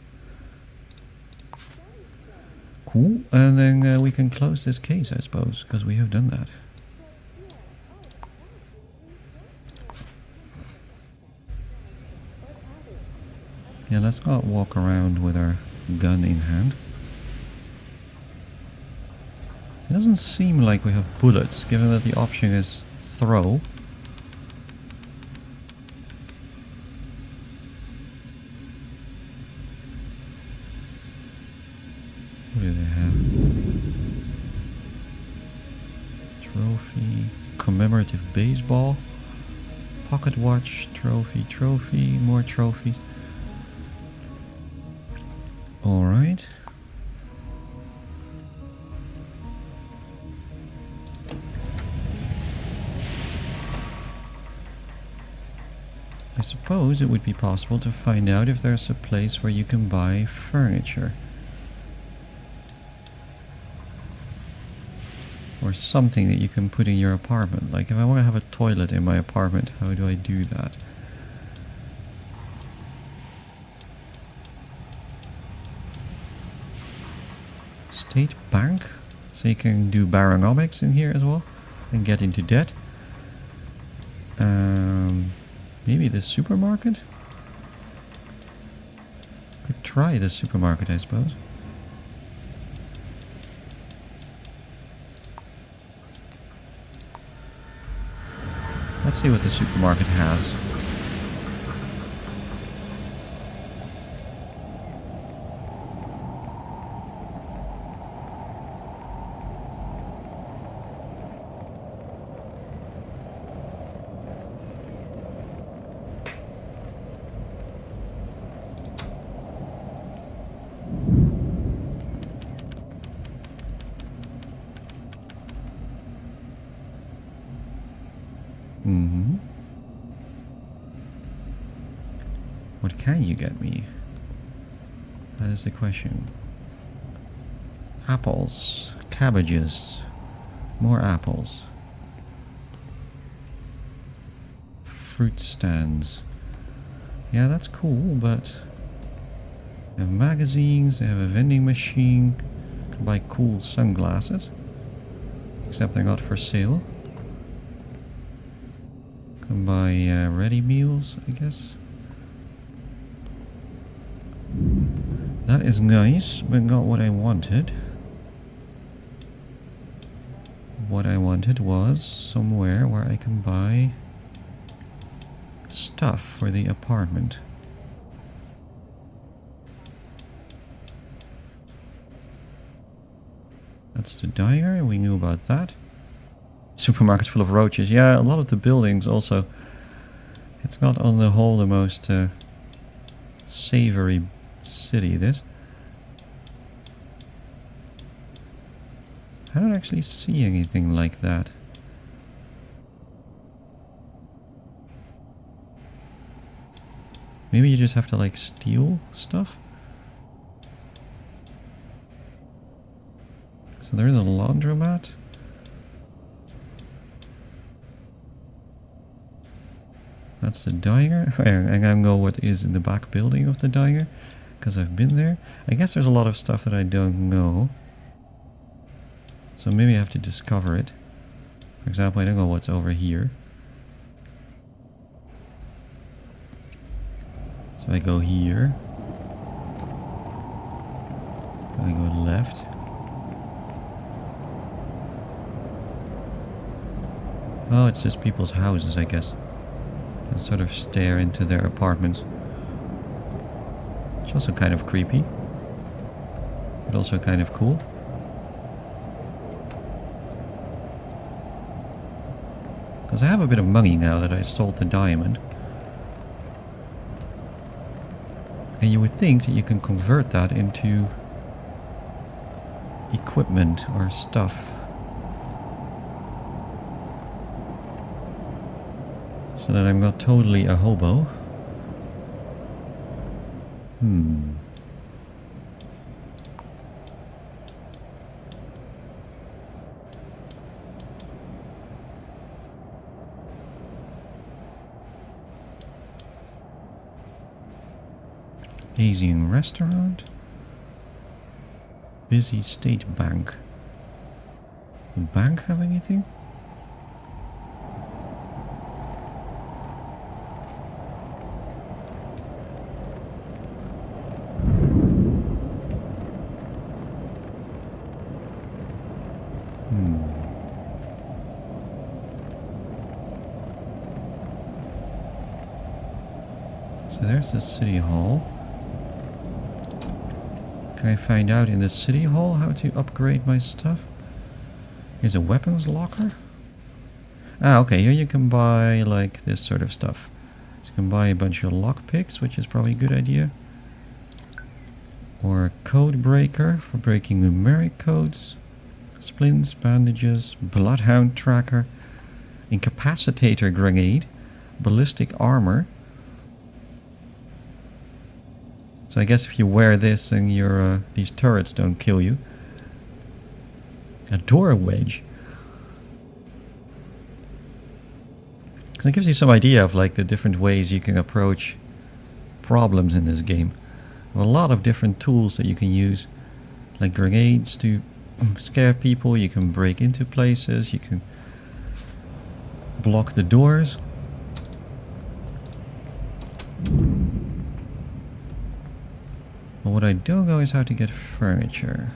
Cool. And then we can close this case, I suppose, because we have done that. Yeah, let's not walk around with our gun in hand. It doesn't seem like we have bullets, given that the option is throw. What do they have? Trophy, commemorative baseball, pocket watch, trophy, more trophies. Alright. I suppose it would be possible to find out if there's a place where you can buy furniture. Or something that you can put in your apartment. Like if I want to have a toilet in my apartment, how do I do that? State Bank? So you can do Baronomics in here as well. And get into debt. Maybe the supermarket? Could try the supermarket, I suppose. Let's see what the supermarket has. What can you get me? That is the question. Apples, cabbages, more apples. fruit stands. Yeah, that's cool, but they have magazines, they have a vending machine. You can buy cool sunglasses. Except they're not for sale. You can buy ready meals, I guess. That is nice, but not what I wanted. What I wanted was somewhere where I can buy stuff for the apartment. That's the diner, we knew about that. Supermarket's full of roaches. Yeah, a lot of the buildings also. It's not on the whole the most savory city, this. I don't actually see anything like that. Maybe you just have to like steal stuff? So there is a laundromat. That's the diner. And I know what is in the back building of the diner, because I've been there. I guess there's a lot of stuff that I don't know. So maybe I have to discover it. For example, I don't know what's over here. So I go here. I go left. Oh, it's just people's houses, I guess. And sort of stare into their apartments. It's also kind of creepy. But also kind of cool. Because I have a bit of money now that I sold the diamond. And you would think that you can convert that into equipment or stuff. So that I'm not totally a hobo. Asian restaurant. Busy State Bank. The bank have anything? So there's the city hall. Can I find out in the city hall how to upgrade my stuff? Here's a weapons locker. Ah, okay, here you can buy like this sort of stuff. So you can buy a bunch of lockpicks, which is probably a good idea. Or a code breaker for breaking numeric codes. Splints, bandages, bloodhound tracker, incapacitator grenade, ballistic armor. So I guess if you wear this and your these turrets don't kill you. A door wedge. So it gives you some idea of like the different ways you can approach problems in this game. There are a lot of different tools that you can use, like grenades to scare people. You can break into places. You can block the doors. But what I don't know is how to get furniture.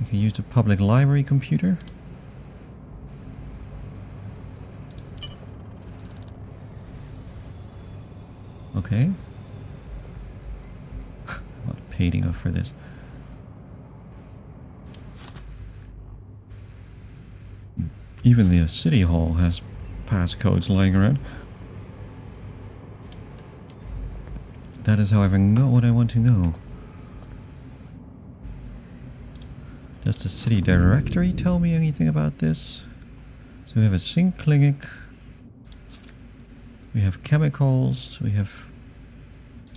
You can use the public library computer. Okay. I'm not paid enough for this. Even the city hall has passcodes lying around. That is, however, not what I want to know. Does the city directory tell me anything about this? So we have a sink clinic. We have chemicals. We have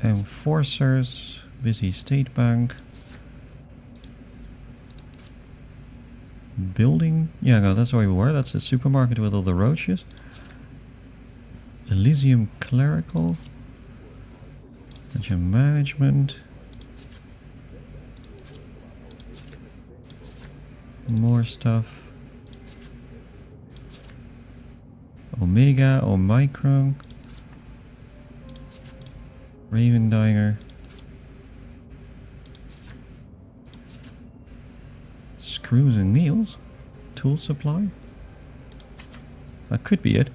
enforcers. Busy State Bank. building. Yeah, no, that's where we were. That's the supermarket with all the roaches. Elysium Clerical. Bunch of management. More stuff. Omega, Omicron. Raven Diner. Screws and nails. Tool supply. That could be it.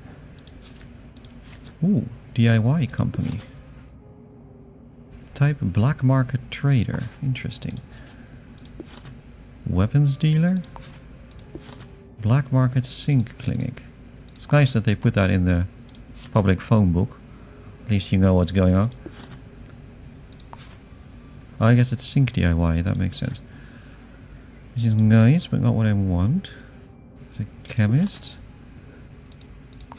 Ooh, DIY company. Type black market trader. Interesting. Weapons dealer. Black market sink clinic. It's nice that they put that in the public phone book. At least you know what's going on. Oh, I guess it's sink DIY, that makes sense. Which is nice, but not what I want. It's a chemist.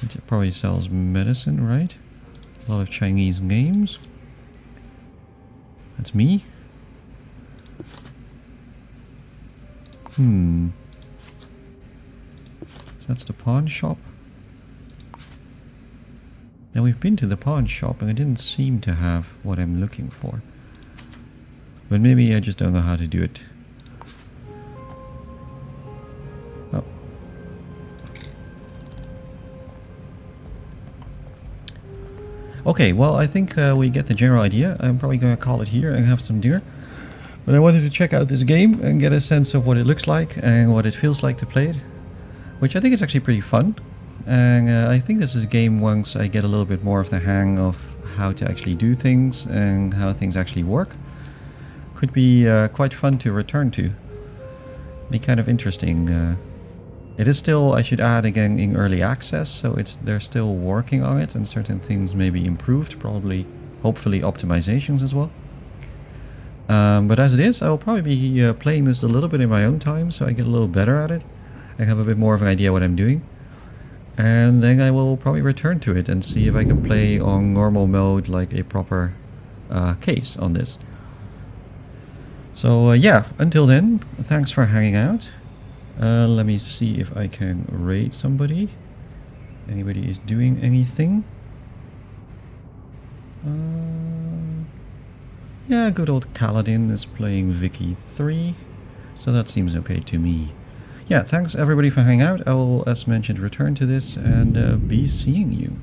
Which probably sells medicine, right? A lot of Chinese names. That's me. So that's the pawn shop. Now we've been to the pawn shop and it didn't seem to have what I'm looking for. But maybe I just don't know how to do it. Oh. Okay, well I think we get the general idea. I'm probably going to call it here and have some dinner. But I wanted to check out this game and get a sense of what it looks like and what it feels like to play it. Which I think is actually pretty fun. And I think this is a game once I get a little bit more of the hang of how to actually do things and how things actually work. Could be quite fun to return to. Be kind of interesting. It is still, I should add again, in early access, so they're still working on it and certain things may be improved, probably, hopefully optimizations as well. But as it is, I will probably be playing this a little bit in my own time, so I get a little better at it. I have a bit more of an idea what I'm doing. And then I will probably return to it and see if I can play on normal mode like a proper case on this. So yeah, until then, thanks for hanging out. Let me see if I can raid somebody. Anybody is doing anything? Yeah, good old Kaladin is playing Vicky 3. So that seems okay to me. Yeah, thanks everybody for hanging out. I will, as mentioned, return to this and be seeing you.